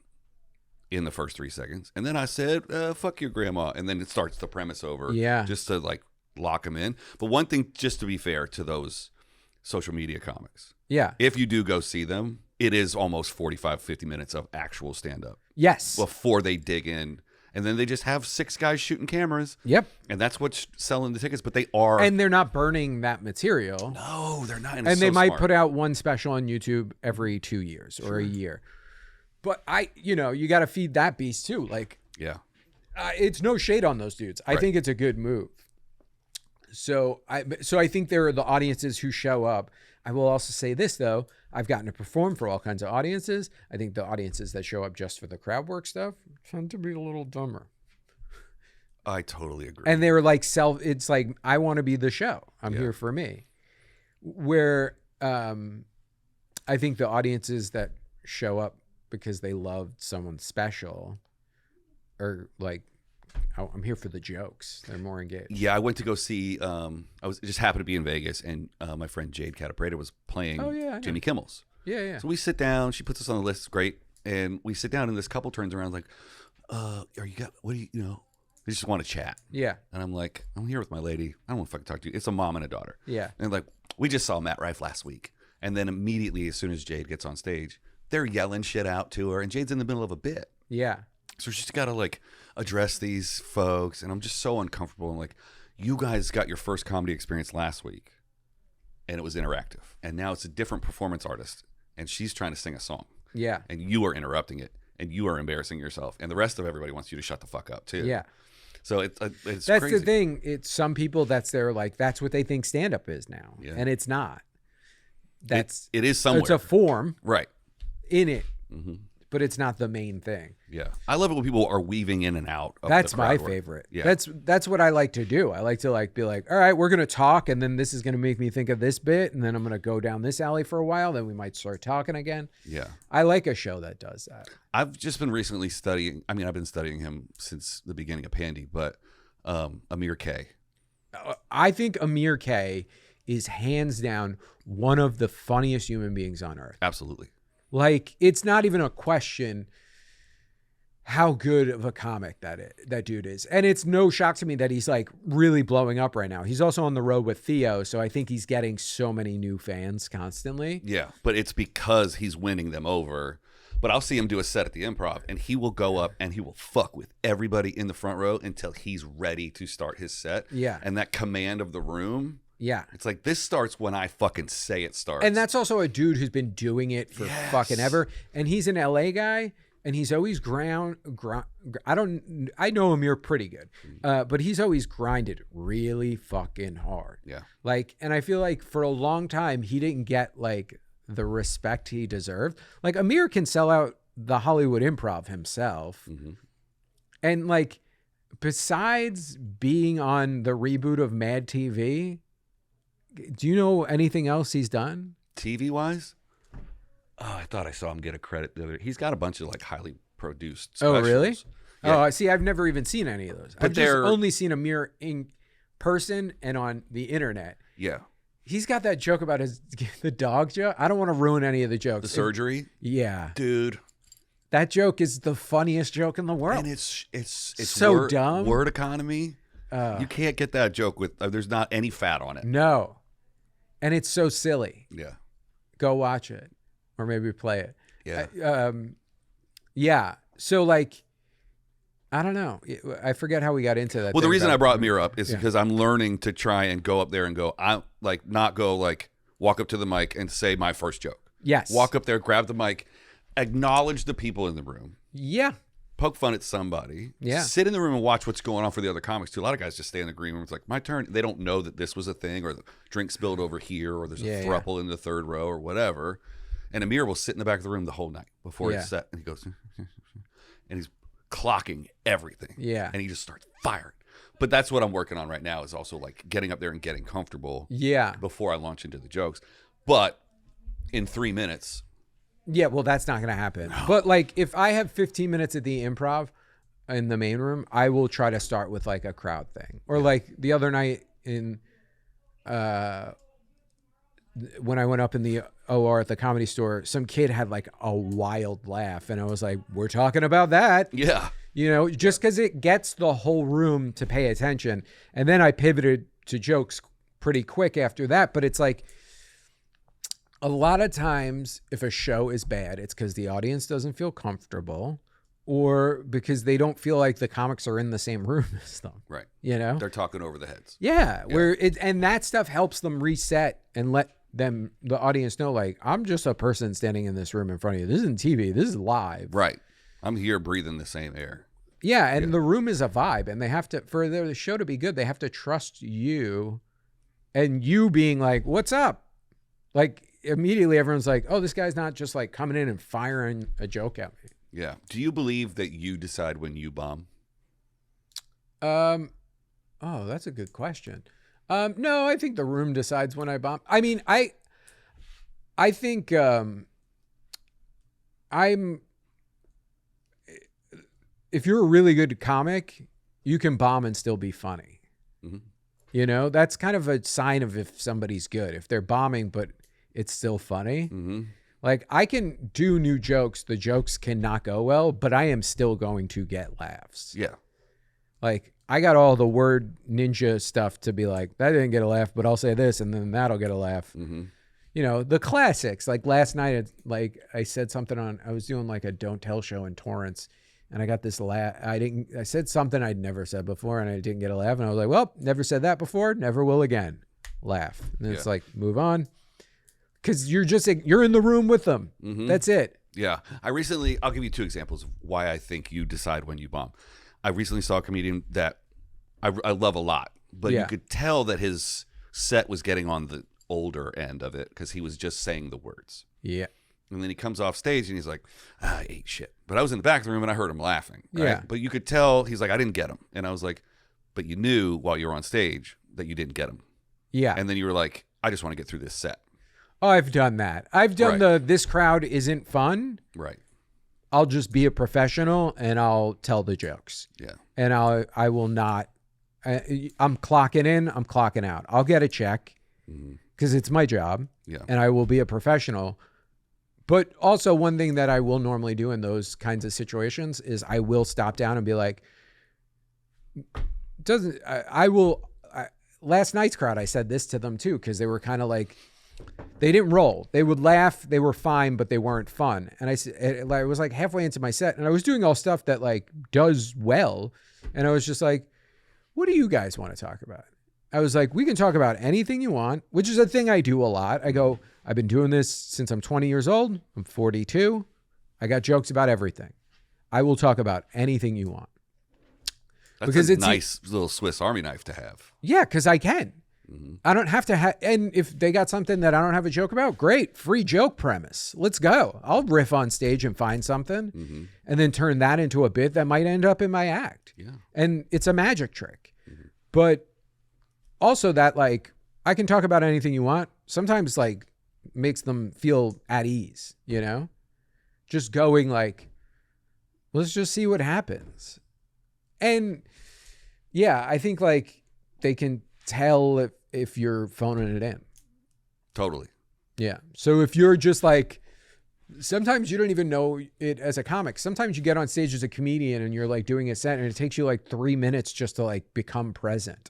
in the first 3 seconds. And then I said, fuck your grandma. And then it starts the premise over. Yeah. Just to like lock them in. But one thing, just to be fair to those social media comics. Yeah. If you do go see them, it is almost 45, 50 minutes of actual stand-up. Yes. Before they dig in. And then they just have 6 guys shooting cameras. Yep. And that's what's selling the tickets. But they are. And they're not burning that material. No, they're not. And they might put out one special on YouTube every 2 years or a year. But you got to feed that beast too. Like, yeah, it's no shade on those dudes. I think it's a good move. So I think there are the audiences who show up. I will also say this though. I've gotten to perform for all kinds of audiences. I think the audiences that show up just for the crowd work stuff tend to be a little dumber. I totally agree. And they were like it's like, I want to be the show. I'm here for me. Where I think the audiences that show up because they loved someone special are like, oh, I'm here for the jokes. They're more engaged. Yeah, I went to go see, it just happened to be in Vegas, and my friend Jade Catapreda was playing Jimmy Kimmel's. Yeah. So we sit down, she puts us on the list, great. And we sit down and this couple turns around like, they just want to chat. Yeah. And I'm like, I'm here with my lady. I don't want to fucking talk to you. It's a mom and a daughter. Yeah. And like, we just saw Matt Rife last week. And then immediately, as soon as Jade gets on stage, they're yelling shit out to her. And Jade's in the middle of a bit. Yeah. So she's got to like address these folks. And I'm just so uncomfortable. I'm like, you guys got your first comedy experience last week. And it was interactive. And now it's a different performance artist. And she's trying to sing a song. Yeah. And you are interrupting it. And you are embarrassing yourself. And the rest of everybody wants you to shut the fuck up too. Yeah. So it's that's crazy. the thing. It's some people that's what they think stand up is now. Yeah. And it's not. It is somewhere. It's a form right in it, but it's not the main thing. Yeah. I love it when people are weaving in and out of That's the my crowd work. favorite. Yeah. That's what I like to do. I like to like be like, all right, we're going to talk, and then this is going to make me think of this bit, and then I'm going to go down this alley for a while, then we might start talking again. Yeah. I like a show that does that. I've just been recently studying, I've been studying him since the beginning of Pandy, but Amir K. I think Amir K is hands down one of the funniest human beings on earth. Absolutely. Like, it's not even a question how good of a comic that dude is. And it's no shock to me that he's like really blowing up right now. He's also on the road with Theo, so I think he's getting so many new fans constantly. Yeah, but it's because he's winning them over. But I'll see him do a set at the Improv, and he will go up and he will fuck with everybody in the front row until he's ready to start his set. Yeah. And that command of the room. Yeah. It's like, this starts when I fucking say it starts. And that's also a dude who's been doing it for fucking ever. And he's an LA guy, and he's always I know Amir pretty good, but he's always grinded really fucking hard. Yeah. Like, and I feel like for a long time, he didn't get like the respect he deserved. Like, Amir can sell out the Hollywood Improv himself. And like, besides being on the reboot of Mad TV, do you know anything else he's done? TV wise? Oh, I thought I saw him get a credit the other. He's got a bunch of like highly produced specials. Oh, really? Yeah. Oh, see, I've never even seen any of those. But I've just only seen Amir in person and on the internet. Yeah. He's got that joke about the dog joke. I don't want to ruin any of the jokes. The surgery? Yeah. Dude. That joke is the funniest joke in the world. And it's so dumb. Word economy. You can't get that joke with, there's not any fat on it. No. And it's so silly. Yeah. Go watch it. Or maybe play it. Yeah. Yeah. So like, I don't know. I forget how we got into that. Well, the thing reason about- I brought Mir up is Yeah. because I'm learning to try and go up there and go, I like not go like walk up to the mic and say my first joke. Yes. Walk up there, grab the mic, acknowledge the people in the room, Yeah. poke fun at somebody, Yeah. sit in the room and watch what's going on for the other comics too. A lot of guys just stay in the green room. It's like, my turn. They don't know that this was a thing, or the drink spilled over here, or there's a Yeah, throuple in the third row, or whatever. And Amir will sit in the back of the room the whole night before Yeah. it's set, and he goes, and he's clocking everything. Yeah. And he just starts firing. But that's what I'm working on right now, is also like getting up there and getting comfortable Yeah. before I launch into the jokes. But in 3 minutes, Yeah, well, that's not going to happen. But like, if I have 15 minutes at the Improv in the main room, I will try to start with like a crowd thing. Or like the other night in, when I went up in the OR at the Comedy Store, some kid had like a wild laugh, and I was like, "We're talking about that." yeah. You know, just because it gets the whole room to pay attention. And then I pivoted to jokes pretty quick after that. But it's like, a lot of times if a show is bad, it's because the audience doesn't feel comfortable, or because they don't feel like the comics are in the same room as them. Right. You know? They're talking over the heads. Yeah. Where it, and that stuff helps them reset and let them, the audience, know, like, I'm just a person standing in this room in front of you. This isn't TV. This is live. Right. I'm here breathing the same air. Yeah, and the room is a vibe, and they have to, for the show to be good, they have to trust you, and you being like, "What's up?" Like immediately, everyone's like, "Oh, this guy's not just like coming in and firing a joke at me." Yeah. Do you believe that you decide when you bomb? Oh, that's a good question. No, I think the room decides when I bomb. I mean, I think if you're a really good comic, you can bomb and still be funny. Mm-hmm. You know, that's kind of a sign of if somebody's good. If they're bombing, but it's still funny. Mm-hmm. Like, I can do new jokes. The jokes cannot go well, but I am still going to get laughs. Yeah. Like, I got all the word ninja stuff to be like, that didn't get a laugh, but I'll say this, and then that'll get a laugh. Mm-hmm. You know, the classics. Like last night, like I said something on, I was doing like a Don't Tell show in Torrance, and I got this laugh. I said something I'd never said before, and I didn't get a laugh. And I was like, well, never said that before, never will again. Laugh. And it's like, move on. Because you're in the room with them. Mm-hmm. That's it. Yeah. I'll give you 2 examples of why I think you decide when you bomb. I recently saw a comedian that I love a lot, but you could tell that his set was getting on the older end of it because he was just saying the words. Yeah. And then he comes off stage and he's like, I ate shit. But I was in the back of the room and I heard him laughing. Right? Yeah. But you could tell, he's like, I didn't get him. And I was like, but you knew while you were on stage that you didn't get him. Yeah. And then you were like, I just want to get through this set. Oh, I've done that. I've done this crowd isn't fun. Right. I'll just be a professional and I'll tell the jokes. Yeah. And I will not, I'm clocking in, I'm clocking out. I'll get a check because it's my job. Yeah. And I will be a professional. But also one thing that I will normally do in those kinds of situations is I will stop down and be like, last night's crowd, I said this to them too, because they were kind of like, they didn't roll. They would laugh. They were fine, but they weren't fun. And I was like halfway into my set and I was doing all stuff that like does well. And I was just like, what do you guys want to talk about? I was like, we can talk about anything you want, which is a thing I do a lot. I go, I've been doing this since I'm 20 years old. I'm 42. I got jokes about everything. I will talk about anything you want. That's because a it's nice little Swiss Army knife to have. Yeah, because I can. I don't have to have, and if they got something that I don't have a joke about, great, free joke premise. Let's go. I'll riff on stage and find something and then turn that into a bit that might end up in my act. Yeah. And it's a magic trick. But also that like, I can talk about anything you want. Sometimes like makes them feel at ease, you know, just going like, let's just see what happens. And yeah, I think like they can tell if you're phoning it in. Totally. Yeah. So if you're just like, sometimes you don't even know it as a comic. Sometimes you get on stage as a comedian and you're like doing a set and it takes you like 3 minutes just to like become present.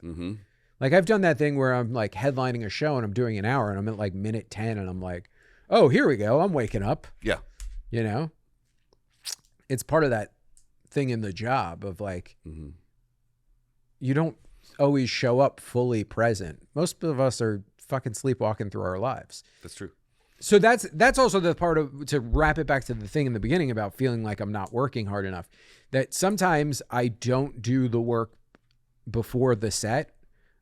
Like I've done that thing where I'm like headlining a show and I'm doing an hour and I'm at like minute 10 and I'm like, oh, here we go. I'm waking up. Yeah. You know, it's part of that thing in the job of like, Mm-hmm. you don't always show up fully present. Most of us are fucking sleepwalking through our lives. That's true. So that's also the part of, to wrap it back to the thing in the beginning about feeling like I'm not working hard enough, that sometimes I don't do the work before the set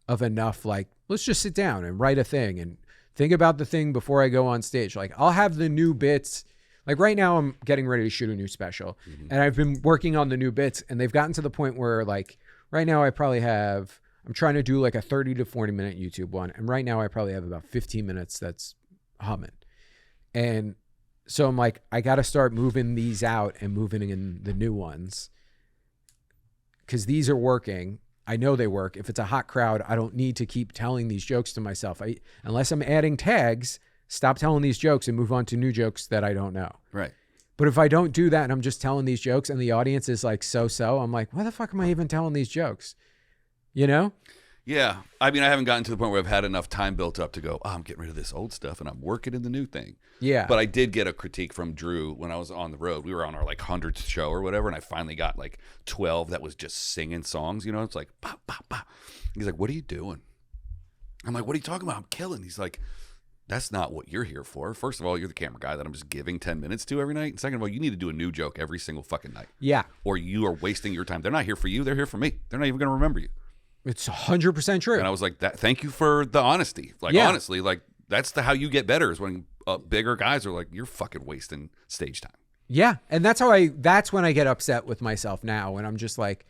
of enough, like, let's just sit down and write a thing and think about the thing before I go on stage. Like, I'll have the new bits. Like right now I'm getting ready to shoot a new special, and I've been working on the new bits, and they've gotten to the point where like right now I'm trying to do like a 30 to 40 minute YouTube one. And right now I probably have about 15 minutes that's humming. And so I'm like, I got to start moving these out and moving in the new ones, because these are working. I know they work. If it's a hot crowd, I don't need to keep telling these jokes to myself. Unless I'm adding tags, stop telling these jokes and move on to new jokes that I don't know. Right. But if I don't do that and I'm just telling these jokes and the audience is like so, I'm like, why the fuck am I even telling these jokes? You know? Yeah. I mean, I haven't gotten to the point where I've had enough time built up to go, oh, I'm getting rid of this old stuff and I'm working in the new thing. Yeah. But I did get a critique from Drew when I was on the road. We were on our like 100th show or whatever, and I finally got like 12 that was just singing songs, you know? It's like, bah, bah, bah. He's like, what are you doing? I'm like, what are you talking about? I'm killing. He's like, that's not what you're here for. First of all, you're the camera guy that I'm just giving 10 minutes to every night. And second of all, you need to do a new joke every single fucking night. Yeah. Or you are wasting your time. They're not here for you. They're here for me. They're not even going to remember you. It's 100% true. And I was like, thank you for the honesty. Like, Yeah. honestly, like, that's how you get better, is when bigger guys are like, you're fucking wasting stage time. Yeah. And that's when I get upset with myself now. And I'm just like,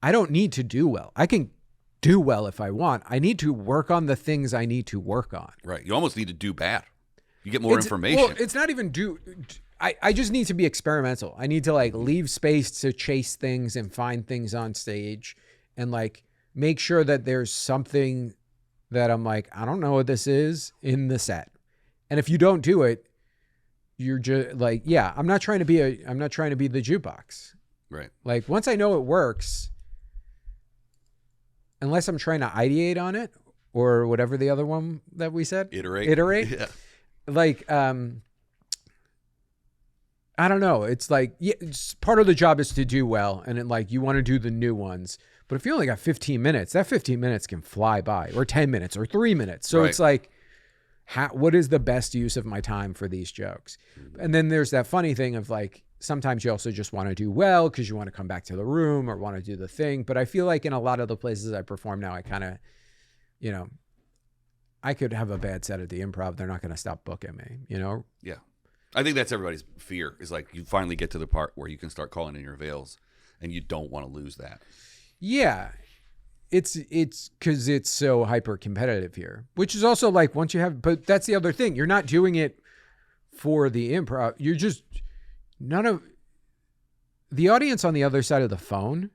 I don't need to do well. I can do well if I want. I need to work on the things I need to work on. Right. You almost need to do bad. You get more information. Well, it's not even I just need to be experimental. I need to like leave space to chase things and find things on stage, and like make sure that there's something that I'm like, I don't know what this is in the set. And if you don't do it, you're just like, yeah, I'm not trying to be the jukebox. Right. Like once I know it works, unless I'm trying to ideate on it or whatever the other one that we said, iterate. Yeah. Like, I don't know. It's like, yeah, part of the job is to do well. And then like, you want to do the new ones, but if you only got 15 minutes, that 15 minutes can fly by, or 10 minutes or 3 minutes. So Right. It's like, what is the best use of my time for these jokes? And then there's that funny thing of like, sometimes you also just want to do well because you want to come back to the room or want to do the thing. But I feel like in a lot of the places I perform now, I kind of, you know, I could have a bad set at the Improv. They're not going to stop booking me, you know? Yeah. I think that's everybody's fear, is like, you finally get to the part where you can start calling in your veils, and you don't want to lose that. Yeah. It's because it's so hyper competitive here, which is also like once you have, but that's the other thing. You're not doing it for the Improv. You're just, none of the audience on the other side of the phone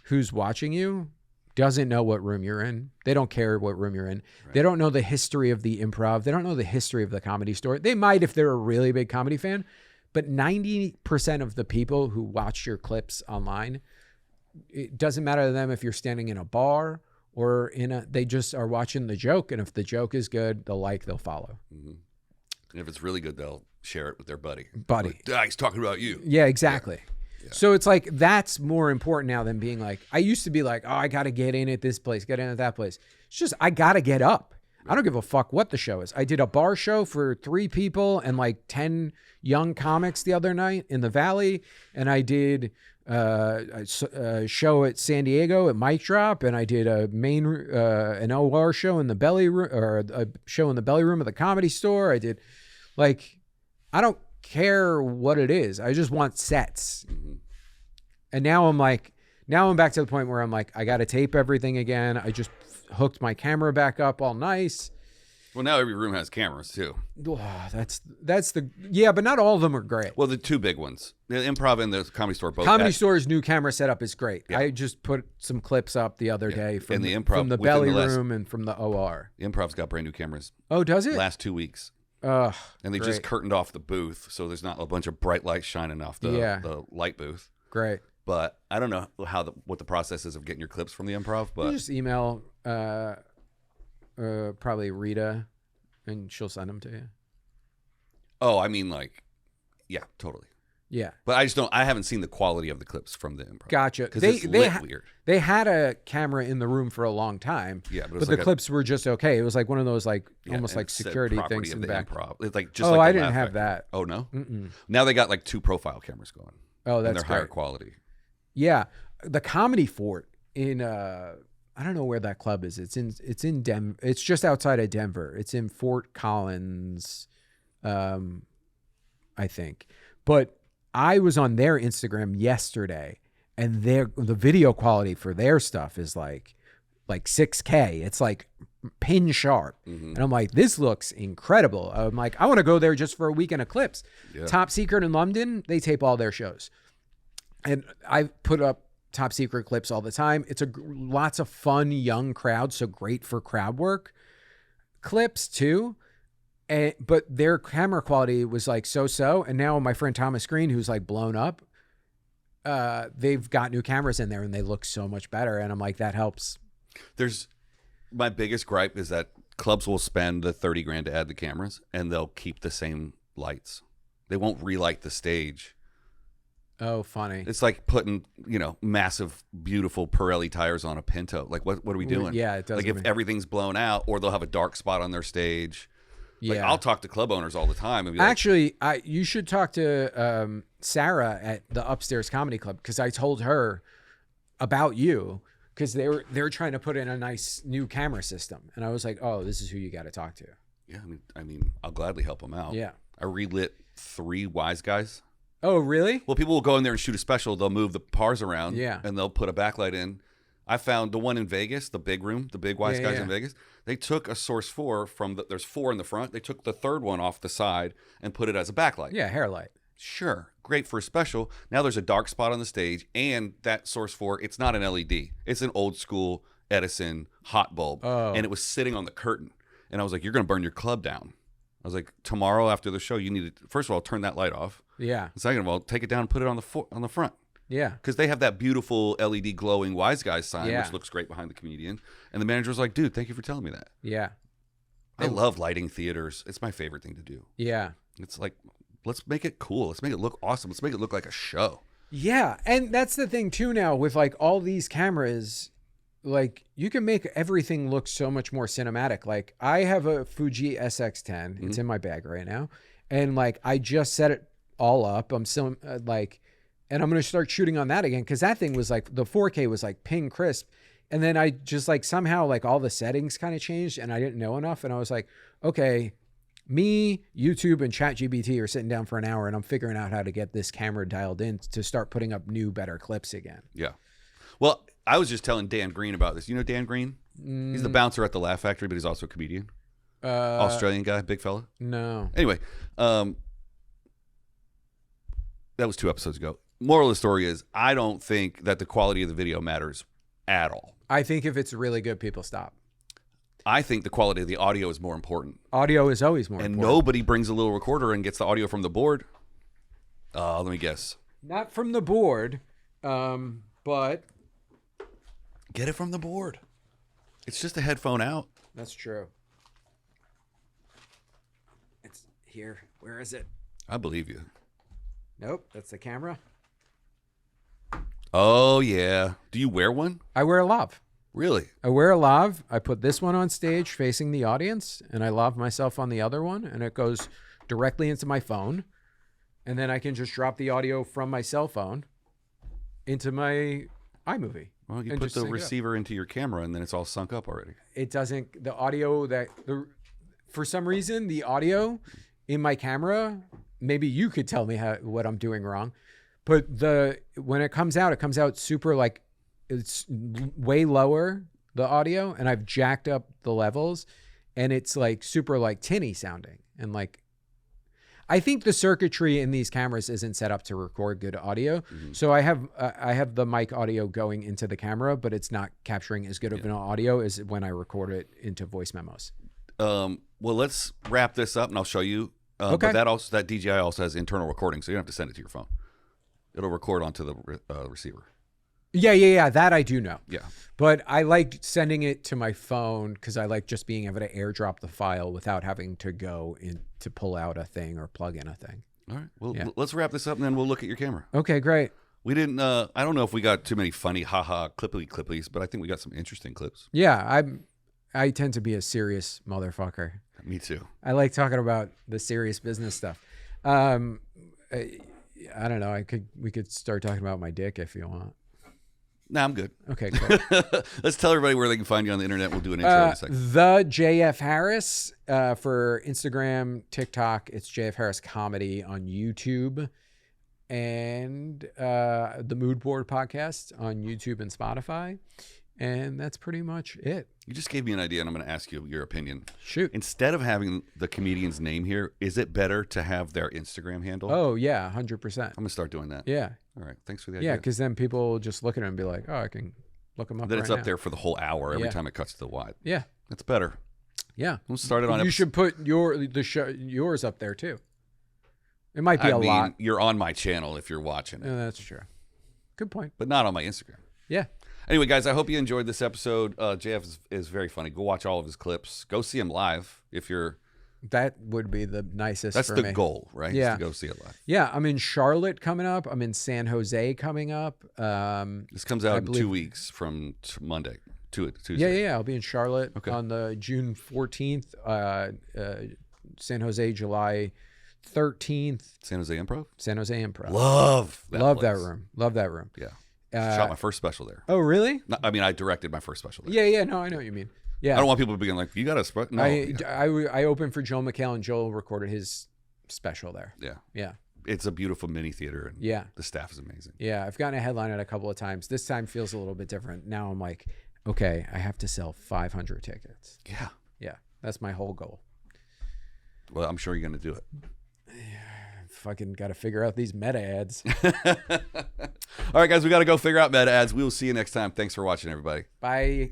who's watching you doesn't know what room you're in. They don't care what room you're in. Right. They don't know the history of the Improv. They don't know the history of the Comedy Store. They might if they're a really big comedy fan, but 90% of the people who watch your clips online, it doesn't matter to them if you're standing in a bar or they just are watching the joke. And if the joke is good, they'll follow. Mm-hmm. And if it's really good, they'll share it with their buddy. Like, he's talking about you. Yeah, exactly. Yeah. So it's like, that's more important now than being like, I used to be like, oh, I got to get in at this place, get in at that place. It's just, I got to get up. Right. I don't give a fuck what the show is. I did a bar show for 3 people and like 10 young comics the other night in the Valley. And I did a show at San Diego at Mic Drop. And I did an OR show in the belly room, or a show in the belly room of the Comedy Store. I did like, I don't care what it is. I just want sets. Mm-hmm. And now I'm back to the point where I'm like, I got to tape everything again. I just hooked my camera back up all nice. Well, now every room has cameras too. Oh, but not all of them are great. Well, the 2 big ones, the Improv and the Comedy Store, both. Comedy Store's new camera setup is great. Yeah. I just put some clips up the other day from the Improv, from the belly room and from the OR. The Improv's got brand new cameras. Oh, does it? Last 2 weeks. And they just curtained off the booth, so there's not a bunch of bright lights shining off the light booth. Great. But I don't know what the process is of getting your clips from the Improv. But you just email probably Rita, and she'll send them to you. Oh, I mean, like, yeah, totally. Yeah. But I haven't seen the quality of the clips from the improv. Gotcha. Because it's weird. They had a camera in the room for a long time. Yeah, but the clips were just okay. It was like one of those almost like security things in the back. Improv. It's like just oh, like I the didn't Laugh have Factory. that. Oh no. Mm-mm. Now they got like 2 profile cameras going. Oh, that's and they're higher great. quality. Yeah, the Comedy Fort in I don't know where that club is. It's in Denver. It's just outside of Denver. It's in Fort Collins, I think. But I was on their Instagram yesterday, and the video quality for their stuff is like 6K. It's like pin sharp. And I'm like, this looks incredible. I'm like, I want to go there just for a weekend of clips. Yeah. Top Secret in London, they tape all their shows. And I put up Top Secret clips all the time. It's lots of fun, young crowd, so great for crowd work. Clips too. But their camera quality was like so-so. And now my friend Thomas Green, who's like blown up, they've got new cameras in there and they look so much better. And I'm like, that helps. My biggest gripe is that clubs will spend the $30,000 to add the cameras and they'll keep the same lights. They won't relight the stage. Oh, funny. It's like putting, massive, beautiful Pirelli tires on a Pinto. Like, what are we doing? Yeah, it does. Like, if everything's blown out, or they'll have a dark spot on their stage. Like, Yeah. I'll talk to club owners all the time. And be like, Actually, you should talk to Sarah at the Upstairs Comedy Club, because I told her about you, because they're trying to put in a nice new camera system. And I was like, oh, this is who you got to talk to. yeah, I mean, I'll gladly help them out. Yeah. I relit 3 Wise Guys. Oh, really? Well, people will go in there and shoot a special. They'll move the pars around, Yeah. and they'll put a backlight in. I found the one in Vegas, the big room, the big Wise Guys in Vegas. They took a Source 4 there's 4 in the front. They took the third one off the side and put it as a backlight. Yeah, hair light. Sure, great for a special. Now there's a dark spot on the stage, and that Source 4, it's not an LED. It's an old school Edison hot bulb, and it was sitting on the curtain. And I was like, you're going to burn your club down. I was like, tomorrow after the show, you need to, first of all, turn that light off. Yeah. And second of all, take it down and put it on the front. Yeah. Because they have that beautiful LED glowing Wise Guys sign, Yeah. which looks great behind the comedian. And the manager was like, dude, thank you for telling me that. Yeah. I love lighting theaters. It's my favorite thing to do. Yeah. It's like, let's make it cool. Let's make it look awesome. Let's make it look like a show. Yeah. And that's the thing too now with like all these cameras, like you can make everything look so much more cinematic. Like I have a Fuji SX10. It's in my bag right now. And like I just set it all up. I'm still and I'm going to start shooting on that again, because that thing was like, the 4K was like ping crisp. And then I just like somehow like all the settings kind of changed and I didn't know enough. And I was like, okay, me, YouTube, and ChatGPT are sitting down for an hour and I'm figuring out how to get this camera dialed in to start putting up new, better clips again. Yeah. Well, I was just telling Dan Green about this. You know Dan Green? He's the bouncer at the Laugh Factory, but he's also a comedian. Australian guy, big fella. No. Anyway, that was 2 episodes ago. Moral of the story is, I don't think that the quality of the video matters at all. I think if it's really good, people stop. I think the quality of the audio is more important. Audio is always more And important. nobody brings a little recorder and gets the audio from the board. Let me guess. Not from the board, but Get it from the board. It's just a headphone out. that's true. It's here. Where is it? I believe you. Nope, that's the camera. Oh, yeah. Do you wear one? I wear a lav. Really? I wear a lav. I put this one on stage facing the audience, and I lav myself on the other one, and it goes directly into my phone. And then I can just drop the audio from my cell phone into my iMovie. Well, you and put just the sync it up. receiver into your camera, and then it's all sunk up already. It doesn't, the audio for some reason, the audio in my camera, maybe you could tell me what I'm doing wrong, but when it comes out super like, it's way lower, the audio, and I've jacked up the levels, and it's like super like tinny sounding. And like, I think the circuitry in these cameras isn't set up to record good audio. Mm-hmm. So I have the mic audio going into the camera, but it's not capturing as good of an audio as when I record it into voice memos. Well, let's wrap this up, and I'll show you. Okay. But that DJI also has internal recording, so you don't have to send it to your phone. It'll record onto the receiver. Yeah. That I do know. Yeah. But I like sending it to my phone because I like just being able to airdrop the file without having to go in to pull out a thing or plug in a thing. All right. Well, Yeah. let's wrap this up and then we'll look at your camera. Okay, great. We didn't. I don't know if we got too many funny, haha, clippies, but I think we got some interesting clips. Yeah, I tend to be a serious motherfucker. Me too. I like talking about the serious business stuff. I don't know. We could start talking about my dick if you want. Nah, I'm good. Okay, cool. Let's tell everybody where they can find you on the internet. We'll do an intro in a second. The JF Harris for Instagram, TikTok. It's JF Harris Comedy on YouTube, and the Mood Board Podcast on YouTube and Spotify. And that's pretty much it. You just gave me an idea, and I'm going to ask you your opinion. Shoot. Instead of having the comedian's name here, is it better to have their Instagram handle? Oh, yeah, 100%. I'm going to start doing that. Yeah. All right. Thanks for the idea. Yeah, because then people will just look at it and be like, oh, I can look them up Then right it's up now. there for the whole hour every Yeah. time it cuts to the wide. Yeah. That's better. Yeah. We'll start it on You should put yours up there, too. It might be a lot. You're on my channel if you're watching it, That's true. Good point. but not on my Instagram. Yeah. Anyway, guys, I hope you enjoyed this episode. JF is very funny. Go watch all of his clips. Go see him live if you're. That would be the nicest That's for the me. goal, right? Yeah. Is to go see it live. Yeah, I'm in Charlotte coming up. I'm in San Jose coming up. This comes out in 2 weeks from Monday. Tuesday. Yeah. I'll be in Charlotte Okay. on the June 14th. San Jose, July 13th. San Jose Improv. San Jose Improv. Love that Love place. that room. Love that room. Yeah. Shot my first special there. Oh, really? No, I mean, I directed my first special there. Yeah. No, I know what you mean. Yeah. I don't want people being like, you got a special. No. I opened for Joel McHale, and Joel recorded his special there. Yeah. Yeah. It's a beautiful mini theater, and Yeah. the staff is amazing. Yeah. I've gotten a headline at a couple of times. This time feels a little bit different. Now I'm like, okay, I have to sell 500 tickets. Yeah. Yeah. That's my whole goal. Well, I'm sure you're going to do it. Fucking got to figure out these meta ads. All right, guys, we got to go figure out meta ads. We will see you next time. Thanks for watching, everybody. Bye.